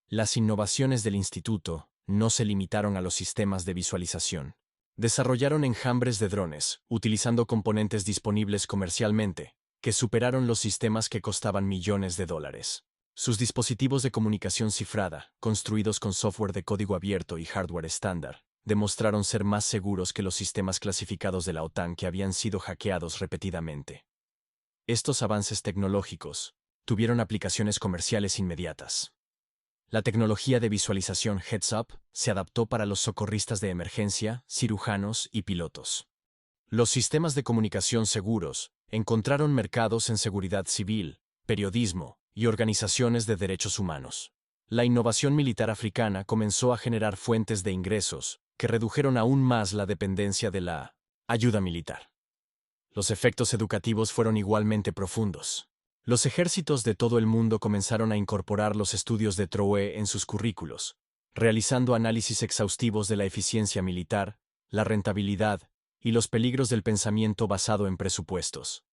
Las innovaciones del instituto no se limitaron a los sistemas de visualización. Desarrollaron enjambres de drones, utilizando componentes disponibles comercialmente, que superaron los sistemas que costaban millones de dólares. Sus dispositivos de comunicación cifrada, construidos con software de código abierto y hardware estándar, demostraron ser más seguros que los sistemas clasificados de la OTAN que habían sido hackeados repetidamente. Estos avances tecnológicos tuvieron aplicaciones comerciales inmediatas. La tecnología de visualización heads-up se adaptó para los socorristas de emergencia, cirujanos y pilotos. Los sistemas de comunicación seguros encontraron mercados en seguridad civil, periodismo y organizaciones de derechos humanos. La innovación militar africana comenzó a generar fuentes de ingresos que redujeron aún más la dependencia de la ayuda militar. Los efectos educativos fueron igualmente profundos. Los ejércitos de todo el mundo comenzaron a incorporar los estudios de True en sus currículos, realizando análisis exhaustivos de la eficiencia militar, la rentabilidad y los peligros del pensamiento basado en presupuestos.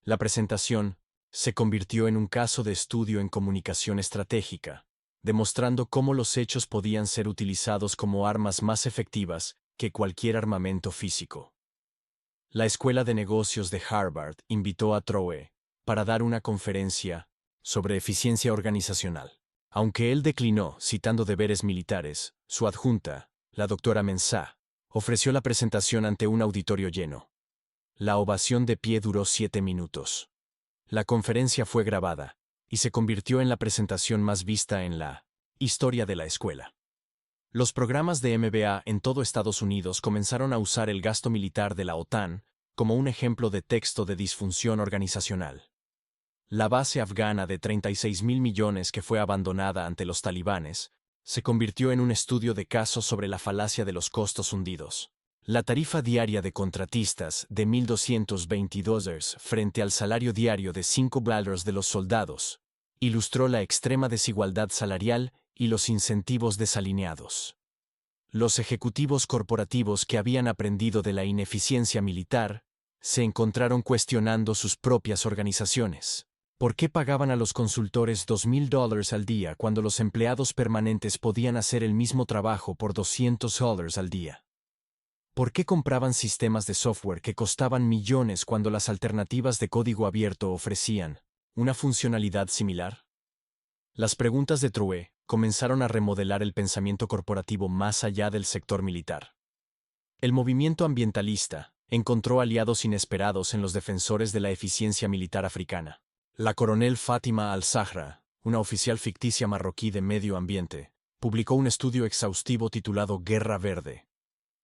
La presentación se convirtió en un caso de estudio en comunicación estratégica, demostrando cómo los hechos podían ser utilizados como armas más efectivas que cualquier armamento físico. La Escuela de Negocios de Harvard invitó a True para dar una conferencia sobre eficiencia organizacional. Aunque él declinó, citando deberes militares, su adjunta, la doctora Mensah, ofreció la presentación ante un auditorio lleno. La ovación de pie duró 7 minutos. La conferencia fue grabada y se convirtió en la presentación más vista en la historia de la escuela. Los programas de MBA en todo Estados Unidos comenzaron a usar el gasto militar de la OTAN como un ejemplo de texto de disfunción organizacional. La base afgana de 36,000 millones que fue abandonada ante los talibanes se convirtió en un estudio de caso sobre la falacia de los costos hundidos. La tarifa diaria de contratistas de $1,222 frente al salario diario de $5 de los soldados ilustró la extrema desigualdad salarial y los incentivos desalineados. Los ejecutivos corporativos que habían aprendido de la ineficiencia militar se encontraron cuestionando sus propias organizaciones. ¿Por qué pagaban a los consultores $2,000 al día cuando los empleados permanentes podían hacer el mismo trabajo por $200 al día? ¿Por qué compraban sistemas de software que costaban millones cuando las alternativas de código abierto ofrecían una funcionalidad similar? Las preguntas de Troué comenzaron a remodelar el pensamiento corporativo más allá del sector militar. El movimiento ambientalista encontró aliados inesperados en los defensores de la eficiencia militar africana. La coronel Fátima al-Zahra, una oficial ficticia marroquí de medio ambiente, publicó un estudio exhaustivo titulado Guerra Verde: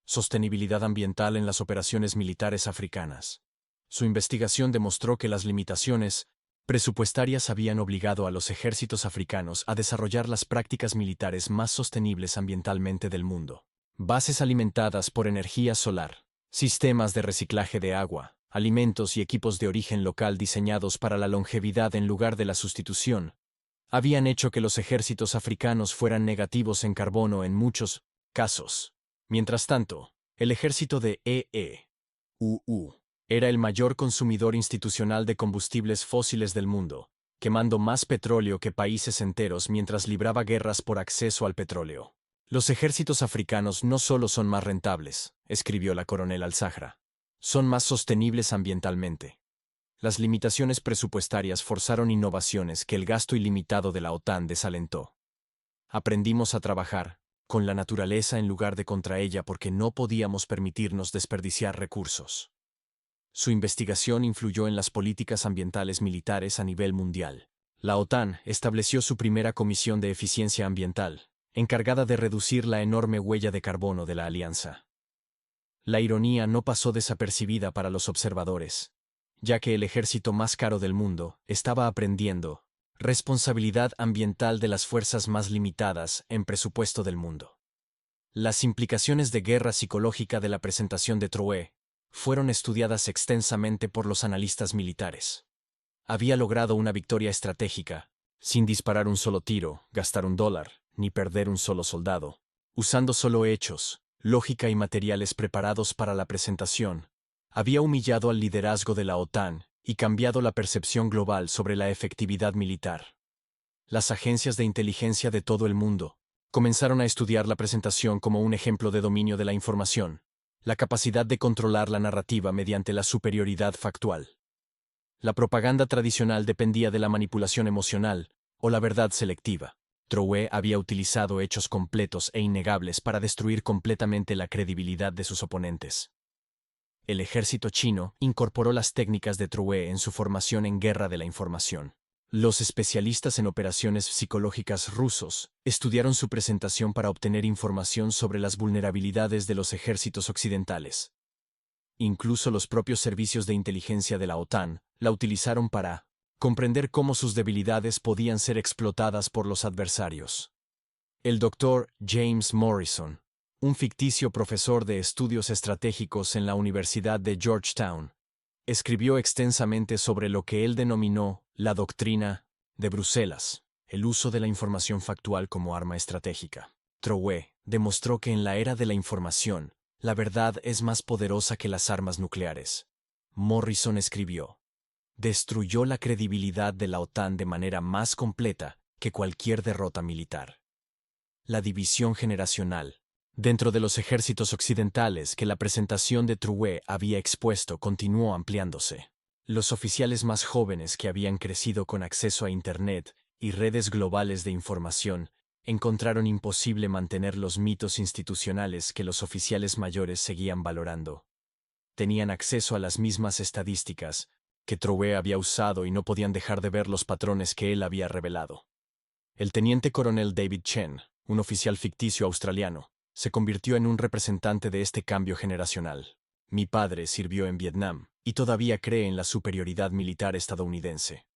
Sostenibilidad ambiental en las operaciones militares africanas. Su investigación demostró que las limitaciones presupuestarias habían obligado a los ejércitos africanos a desarrollar las prácticas militares más sostenibles ambientalmente del mundo. Bases alimentadas por energía solar, sistemas de reciclaje de agua, alimentos y equipos de origen local diseñados para la longevidad en lugar de la sustitución, habían hecho que los ejércitos africanos fueran negativos en carbono en muchos casos. Mientras tanto, el ejército de EEUU era el mayor consumidor institucional de combustibles fósiles del mundo, quemando más petróleo que países enteros mientras libraba guerras por acceso al petróleo. Los ejércitos africanos no solo son más rentables, escribió la coronel al-Zahra, son más sostenibles ambientalmente. Las limitaciones presupuestarias forzaron innovaciones que el gasto ilimitado de la OTAN desalentó. Aprendimos a trabajar con la naturaleza en lugar de contra ella porque no podíamos permitirnos desperdiciar recursos. Su investigación influyó en las políticas ambientales militares a nivel mundial. La OTAN estableció su primera comisión de eficiencia ambiental, encargada de reducir la enorme huella de carbono de la alianza. La ironía no pasó desapercibida para los observadores, ya que el ejército más caro del mundo estaba aprendiendo responsabilidad ambiental de las fuerzas más limitadas en presupuesto del mundo. Las implicaciones de guerra psicológica de la presentación de Troué fueron estudiadas extensamente por los analistas militares. Había logrado una victoria estratégica, sin disparar un solo tiro, gastar $1, ni perder un solo soldado, usando solo hechos, lógica y materiales preparados para la presentación. Había humillado al liderazgo de la OTAN y cambiado la percepción global sobre la efectividad militar. Las agencias de inteligencia de todo el mundo comenzaron a estudiar la presentación como un ejemplo de dominio de la información, la capacidad de controlar la narrativa mediante la superioridad factual. La propaganda tradicional dependía de la manipulación emocional o la verdad selectiva. Troué había utilizado hechos completos e innegables para destruir completamente la credibilidad de sus oponentes. El ejército chino incorporó las técnicas de Troué en su formación en guerra de la información. Los especialistas en operaciones psicológicas rusos estudiaron su presentación para obtener información sobre las vulnerabilidades de los ejércitos occidentales. Incluso los propios servicios de inteligencia de la OTAN la utilizaron para comprender cómo sus debilidades podían ser explotadas por los adversarios. El doctor James Morrison, un ficticio profesor de estudios estratégicos en la Universidad de Georgetown, escribió extensamente sobre lo que él denominó la doctrina de Bruselas, el uso de la información factual como arma estratégica. Troué demostró que en la era de la información, la verdad es más poderosa que las armas nucleares. Morrison escribió: destruyó la credibilidad de la OTAN de manera más completa que cualquier derrota militar. La división generacional dentro de los ejércitos occidentales que la presentación de Troué había expuesto continuó ampliándose. Los oficiales más jóvenes que habían crecido con acceso a Internet y redes globales de información encontraron imposible mantener los mitos institucionales que los oficiales mayores seguían valorando. Tenían acceso a las mismas estadísticas que Troué había usado y no podían dejar de ver los patrones que él había revelado. El teniente coronel David Chen, un oficial ficticio australiano, se convirtió en un representante de este cambio generacional. Mi padre sirvió en Vietnam y todavía cree en la superioridad militar estadounidense,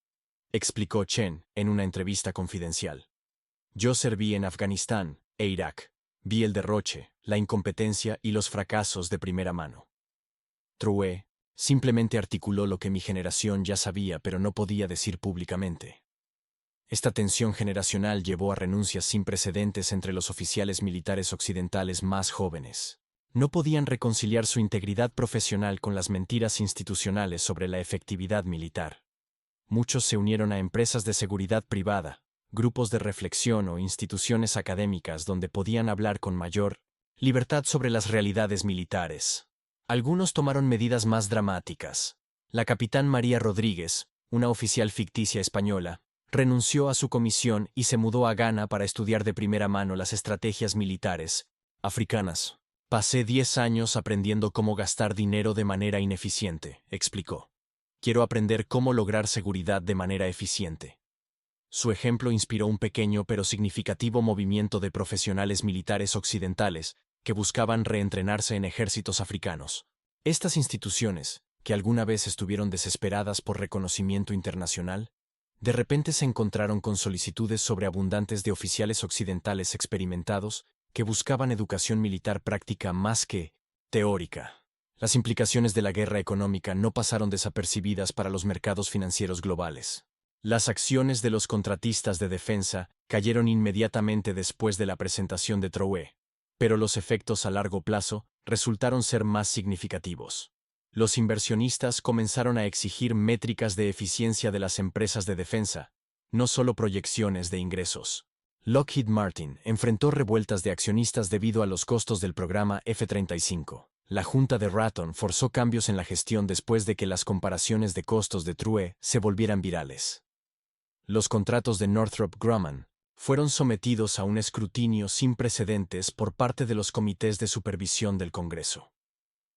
explicó Chen en una entrevista confidencial. Yo serví en Afganistán e Irak. Vi el derroche, la incompetencia y los fracasos de primera mano. Troué simplemente articuló lo que mi generación ya sabía pero no podía decir públicamente. Esta tensión generacional llevó a renuncias sin precedentes entre los oficiales militares occidentales más jóvenes. No podían reconciliar su integridad profesional con las mentiras institucionales sobre la efectividad militar. Muchos se unieron a empresas de seguridad privada, grupos de reflexión o instituciones académicas donde podían hablar con mayor libertad sobre las realidades militares. Algunos tomaron medidas más dramáticas. La capitán María Rodríguez, una oficial ficticia española, renunció a su comisión y se mudó a Ghana para estudiar de primera mano las estrategias militares africanas. Pasé 10 años aprendiendo cómo gastar dinero de manera ineficiente, explicó. Quiero aprender cómo lograr seguridad de manera eficiente. Su ejemplo inspiró un pequeño pero significativo movimiento de profesionales militares occidentales que buscaban reentrenarse en ejércitos africanos. Estas instituciones, que alguna vez estuvieron desesperadas por reconocimiento internacional, de repente se encontraron con solicitudes sobreabundantes de oficiales occidentales experimentados que buscaban educación militar práctica más que teórica. Las implicaciones de la guerra económica no pasaron desapercibidas para los mercados financieros globales. Las acciones de los contratistas de defensa cayeron inmediatamente después de la presentación de Trouet, pero los efectos a largo plazo resultaron ser más significativos. Los inversionistas comenzaron a exigir métricas de eficiencia de las empresas de defensa, no solo proyecciones de ingresos. Lockheed Martin enfrentó revueltas de accionistas debido a los costos del programa F-35. La Junta de Ratton forzó cambios en la gestión después de que las comparaciones de costos de Trouet se volvieran virales. Los contratos de Northrop Grumman fueron sometidos a un escrutinio sin precedentes por parte de los comités de supervisión del Congreso.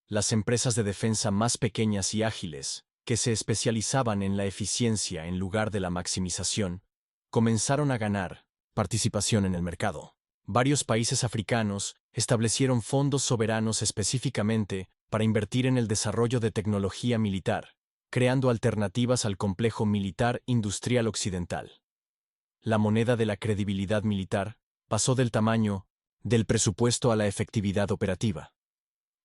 Las empresas de defensa más pequeñas y ágiles, que se especializaban en la eficiencia en lugar de la maximización, comenzaron a ganar participación en el mercado. Varios países africanos establecieron fondos soberanos específicamente para invertir en el desarrollo de tecnología militar, creando alternativas al complejo militar industrial occidental. La moneda de la credibilidad militar pasó del tamaño del presupuesto a la efectividad operativa.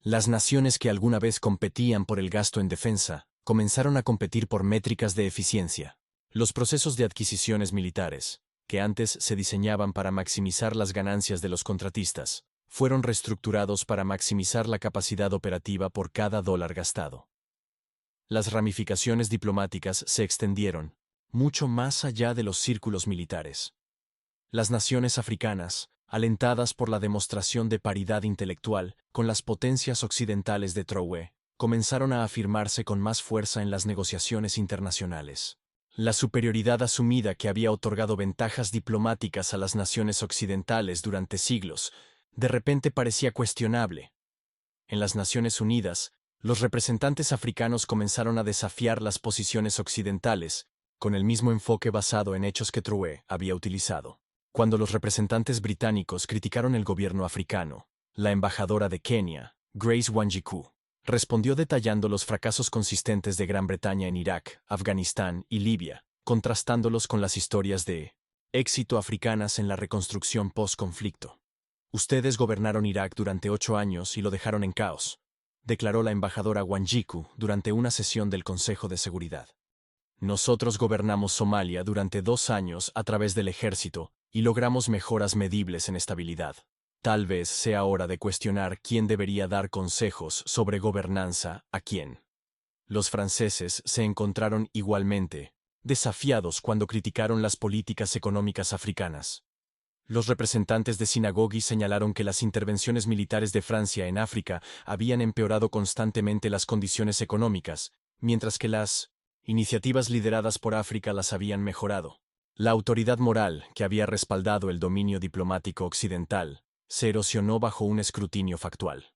Las naciones que alguna vez competían por el gasto en defensa comenzaron a competir por métricas de eficiencia. Los procesos de adquisiciones militares, que antes se diseñaban para maximizar las ganancias de los contratistas, fueron reestructurados para maximizar la capacidad operativa por cada dólar gastado. Las ramificaciones diplomáticas se extendieron mucho más allá de los círculos militares. Las naciones africanas, alentadas por la demostración de paridad intelectual con las potencias occidentales de Trouet, comenzaron a afirmarse con más fuerza en las negociaciones internacionales. La superioridad asumida que había otorgado ventajas diplomáticas a las naciones occidentales durante siglos, de repente parecía cuestionable. En las Naciones Unidas, los representantes africanos comenzaron a desafiar las posiciones occidentales, con el mismo enfoque basado en hechos que Trouet había utilizado. Cuando los representantes británicos criticaron el gobierno africano, la embajadora de Kenia, Grace Wanjiku, respondió detallando los fracasos consistentes de Gran Bretaña en Irak, Afganistán y Libia, contrastándolos con las historias de éxito africanas en la reconstrucción post-conflicto. Ustedes gobernaron Irak durante 8 años y lo dejaron en caos, declaró la embajadora Wanjiku durante una sesión del Consejo de Seguridad. Nosotros gobernamos Somalia durante 2 años a través del ejército y logramos mejoras medibles en estabilidad. Tal vez sea hora de cuestionar quién debería dar consejos sobre gobernanza a quién. Los franceses se encontraron igualmente desafiados cuando criticaron las políticas económicas africanas. Los representantes de Sinagogi señalaron que las intervenciones militares de Francia en África habían empeorado constantemente las condiciones económicas, mientras que las iniciativas lideradas por África las habían mejorado. La autoridad moral, que había respaldado el dominio diplomático occidental, se erosionó bajo un escrutinio factual.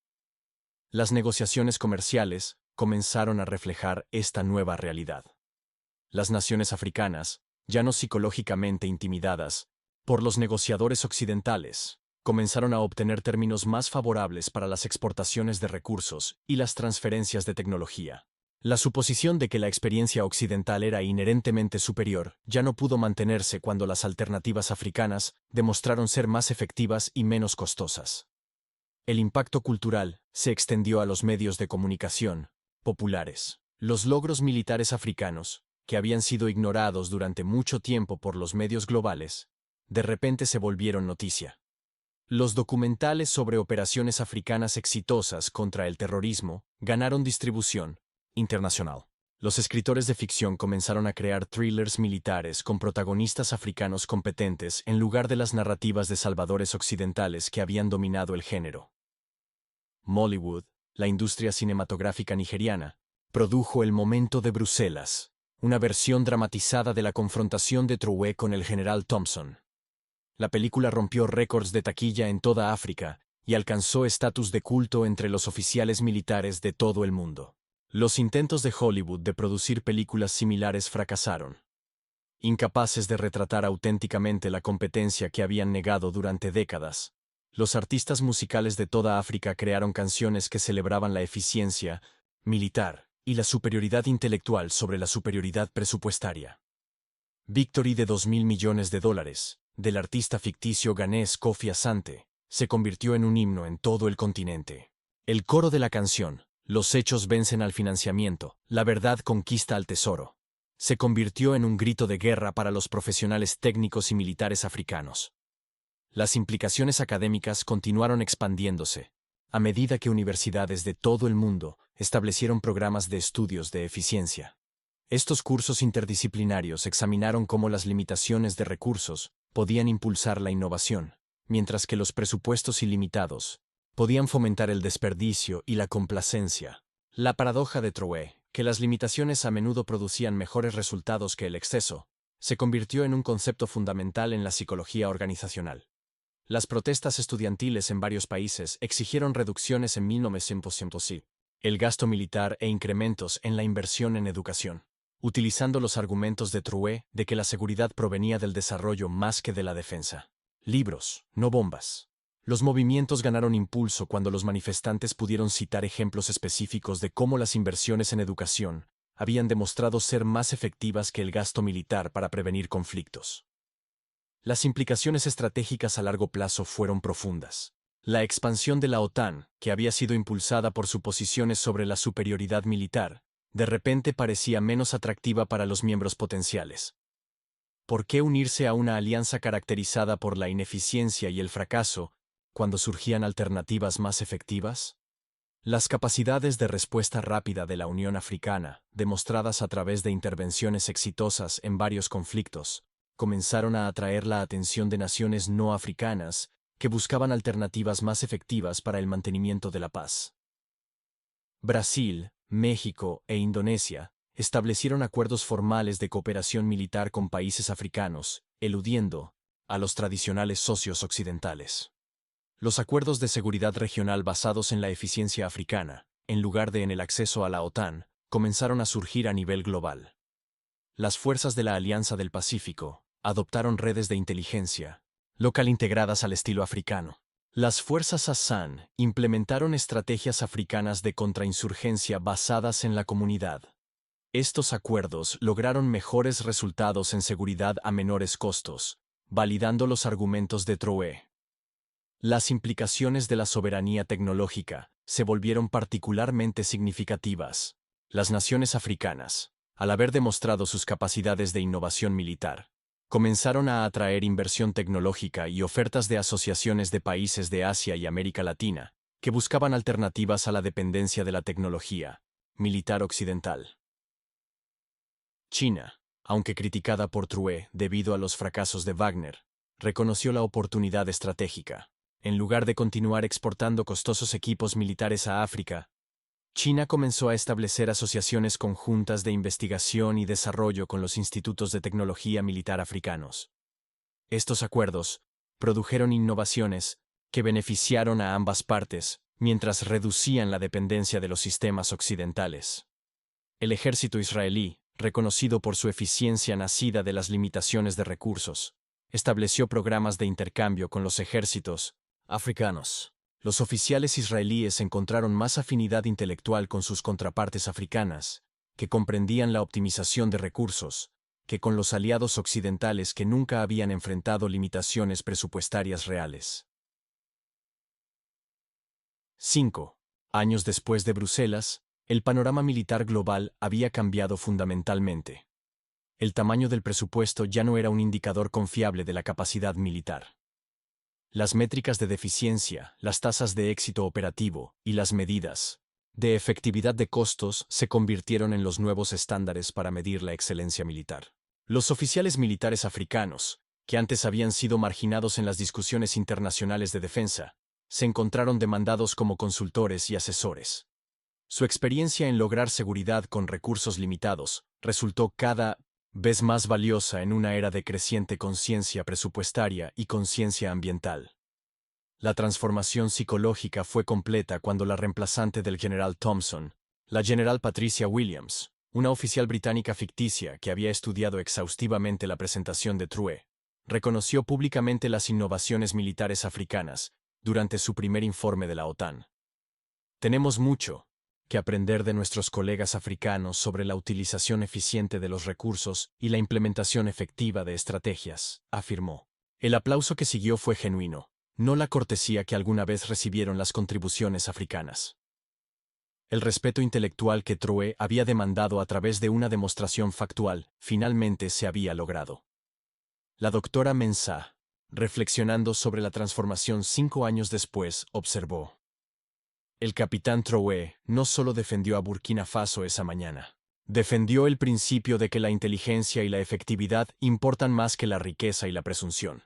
Las negociaciones comerciales comenzaron a reflejar esta nueva realidad. Las naciones africanas, ya no psicológicamente intimidadas por los negociadores occidentales, comenzaron a obtener términos más favorables para las exportaciones de recursos y las transferencias de tecnología. La suposición de que la experiencia occidental era inherentemente superior ya no pudo mantenerse cuando las alternativas africanas demostraron ser más efectivas y menos costosas. El impacto cultural se extendió a los medios de comunicación populares. Los logros militares africanos que habían sido ignorados durante mucho tiempo por los medios globales, de repente se volvieron noticia. Los documentales sobre operaciones africanas exitosas contra el terrorismo ganaron distribución internacional. Los escritores de ficción comenzaron a crear thrillers militares con protagonistas africanos competentes en lugar de las narrativas de salvadores occidentales que habían dominado el género. Mollywood, la industria cinematográfica nigeriana, produjo El momento de Bruselas, una versión dramatizada de la confrontación de Troué con el general Thompson. La película rompió récords de taquilla en toda África y alcanzó estatus de culto entre los oficiales militares de todo el mundo. Los intentos de Hollywood de producir películas similares fracasaron. Incapaces de retratar auténticamente la competencia que habían negado durante décadas, los artistas musicales de toda África crearon canciones que celebraban la eficiencia militar y la superioridad intelectual sobre la superioridad presupuestaria. Victory de $2.000 millones, del artista ficticio ganés Kofi Asante, se convirtió en un himno en todo el continente. El coro de la canción, "Los hechos vencen al financiamiento, la verdad conquista al tesoro", se convirtió en un grito de guerra para los profesionales técnicos y militares africanos. Las implicaciones académicas continuaron expandiéndose, a medida que universidades de todo el mundo establecieron programas de estudios de eficiencia. Estos cursos interdisciplinarios examinaron cómo las limitaciones de recursos podían impulsar la innovación, mientras que los presupuestos ilimitados podían fomentar el desperdicio y la complacencia. La paradoja de Troué, que las limitaciones a menudo producían mejores resultados que el exceso, se convirtió en un concepto fundamental en la psicología organizacional. Las protestas estudiantiles en varios países exigieron reducciones en 1900, el gasto militar e incrementos en la inversión en educación, utilizando los argumentos de Troué de que la seguridad provenía del desarrollo más que de la defensa. Libros, no bombas. Los movimientos ganaron impulso cuando los manifestantes pudieron citar ejemplos específicos de cómo las inversiones en educación habían demostrado ser más efectivas que el gasto militar para prevenir conflictos. Las implicaciones estratégicas a largo plazo fueron profundas. La expansión de la OTAN, que había sido impulsada por suposiciones sobre la superioridad militar, de repente parecía menos atractiva para los miembros potenciales. ¿Por qué unirse a una alianza caracterizada por la ineficiencia y el fracaso cuando surgían alternativas más efectivas? Las capacidades de respuesta rápida de la Unión Africana, demostradas a través de intervenciones exitosas en varios conflictos, comenzaron a atraer la atención de naciones no africanas que buscaban alternativas más efectivas para el mantenimiento de la paz. Brasil, México e Indonesia establecieron acuerdos formales de cooperación militar con países africanos, eludiendo a los tradicionales socios occidentales. Los acuerdos de seguridad regional basados en la eficiencia africana, en lugar de en el acceso a la OTAN, comenzaron a surgir a nivel global. Las fuerzas de la Alianza del Pacífico adoptaron redes de inteligencia local integradas al estilo africano. Las fuerzas ASAN implementaron estrategias africanas de contrainsurgencia basadas en la comunidad. Estos acuerdos lograron mejores resultados en seguridad a menores costos, validando los argumentos de Troué. Las implicaciones de la soberanía tecnológica se volvieron particularmente significativas. Las naciones africanas, al haber demostrado sus capacidades de innovación militar, comenzaron a atraer inversión tecnológica y ofertas de asociaciones de países de Asia y América Latina, que buscaban alternativas a la dependencia de la tecnología militar occidental. China, aunque criticada por Troué debido a los fracasos de Wagner, reconoció la oportunidad estratégica. En lugar de continuar exportando costosos equipos militares a África, China comenzó a establecer asociaciones conjuntas de investigación y desarrollo con los institutos de tecnología militar africanos. Estos acuerdos produjeron innovaciones que beneficiaron a ambas partes mientras reducían la dependencia de los sistemas occidentales. El ejército israelí, reconocido por su eficiencia nacida de las limitaciones de recursos, estableció programas de intercambio con los ejércitos africanos. Los oficiales israelíes encontraron más afinidad intelectual con sus contrapartes africanas, que comprendían la optimización de recursos, que con los aliados occidentales que nunca habían enfrentado limitaciones presupuestarias reales. 5 años después de Bruselas, el panorama militar global había cambiado fundamentalmente. El tamaño del presupuesto ya no era un indicador confiable de la capacidad militar. Las métricas de deficiencia, las tasas de éxito operativo y las medidas de efectividad de costos se convirtieron en los nuevos estándares para medir la excelencia militar. Los oficiales militares africanos, que antes habían sido marginados en las discusiones internacionales de defensa, se encontraron demandados como consultores y asesores. Su experiencia en lograr seguridad con recursos limitados resultó cada vez más valiosa en una era de creciente conciencia presupuestaria y conciencia ambiental. La transformación psicológica fue completa cuando la reemplazante del general Thompson, la general Patricia Williams, una oficial británica ficticia que había estudiado exhaustivamente la presentación de Troué, reconoció públicamente las innovaciones militares africanas durante su primer informe de la OTAN. Tenemos mucho que aprender de nuestros colegas africanos sobre la utilización eficiente de los recursos y la implementación efectiva de estrategias, afirmó. El aplauso que siguió fue genuino, no la cortesía que alguna vez recibieron las contribuciones africanas. El respeto intelectual que Troué había demandado a través de una demostración factual finalmente se había logrado. La doctora Mensah, reflexionando sobre la transformación 5 años después, observó: el capitán Troué no solo defendió a Burkina Faso esa mañana. Defendió el principio de que la inteligencia y la efectividad importan más que la riqueza y la presunción.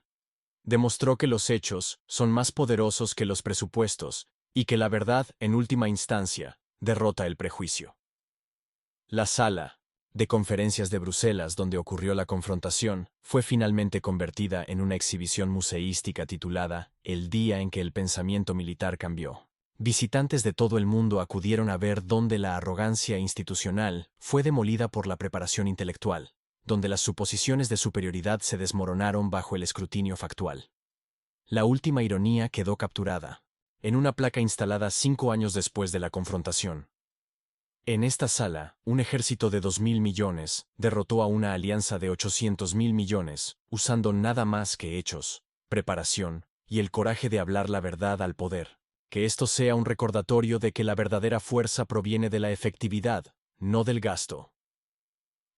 Demostró que los hechos son más poderosos que los presupuestos y que la verdad, en última instancia, derrota el prejuicio. La sala de conferencias de Bruselas donde ocurrió la confrontación fue finalmente convertida en una exhibición museística titulada El día en que el pensamiento militar cambió. Visitantes de todo el mundo acudieron a ver dónde la arrogancia institucional fue demolida por la preparación intelectual, donde las suposiciones de superioridad se desmoronaron bajo el escrutinio factual. La última ironía quedó capturada en una placa instalada 5 años después de la confrontación. En esta sala, un ejército de 2.000 millones derrotó a una alianza de 800.000 millones, usando nada más que hechos, preparación y el coraje de hablar la verdad al poder. Que esto sea un recordatorio de que la verdadera fuerza proviene de la efectividad, no del gasto.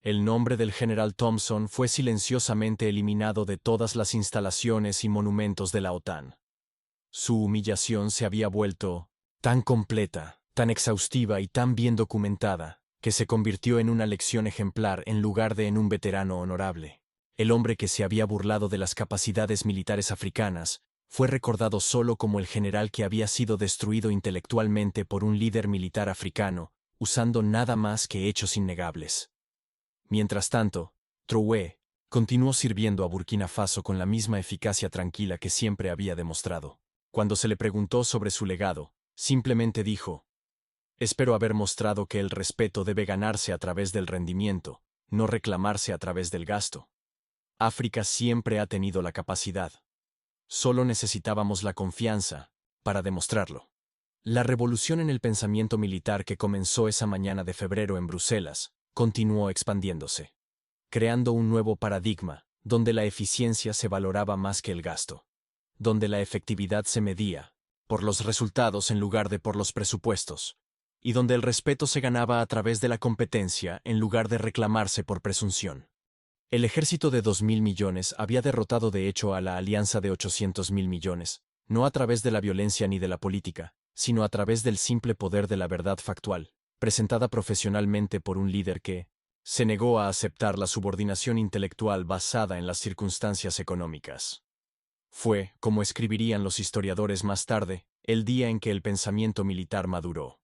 El nombre del general Thompson fue silenciosamente eliminado de todas las instalaciones y monumentos de la OTAN. Su humillación se había vuelto tan completa, tan exhaustiva y tan bien documentada, que se convirtió en una lección ejemplar en lugar de en un veterano honorable. El hombre que se había burlado de las capacidades militares africanas fue recordado solo como el general que había sido destruido intelectualmente por un líder militar africano, usando nada más que hechos innegables. Mientras tanto, Troué continuó sirviendo a Burkina Faso con la misma eficacia tranquila que siempre había demostrado. Cuando se le preguntó sobre su legado, simplemente dijo: espero haber mostrado que el respeto debe ganarse a través del rendimiento, no reclamarse a través del gasto. África siempre ha tenido la capacidad. Solo necesitábamos la confianza para demostrarlo. La revolución en el pensamiento militar que comenzó esa mañana de febrero en Bruselas continuó expandiéndose, creando un nuevo paradigma, donde la eficiencia se valoraba más que el gasto, donde la efectividad se medía por los resultados en lugar de por los presupuestos, y donde el respeto se ganaba a través de la competencia en lugar de reclamarse por presunción. El ejército de 2.000 millones había derrotado de hecho a la alianza de 800.000 millones, no a través de la violencia ni de la política, sino a través del simple poder de la verdad factual, presentada profesionalmente por un líder que se negó a aceptar la subordinación intelectual basada en las circunstancias económicas. Fue, como escribirían los historiadores más tarde, el día en que el pensamiento militar maduró.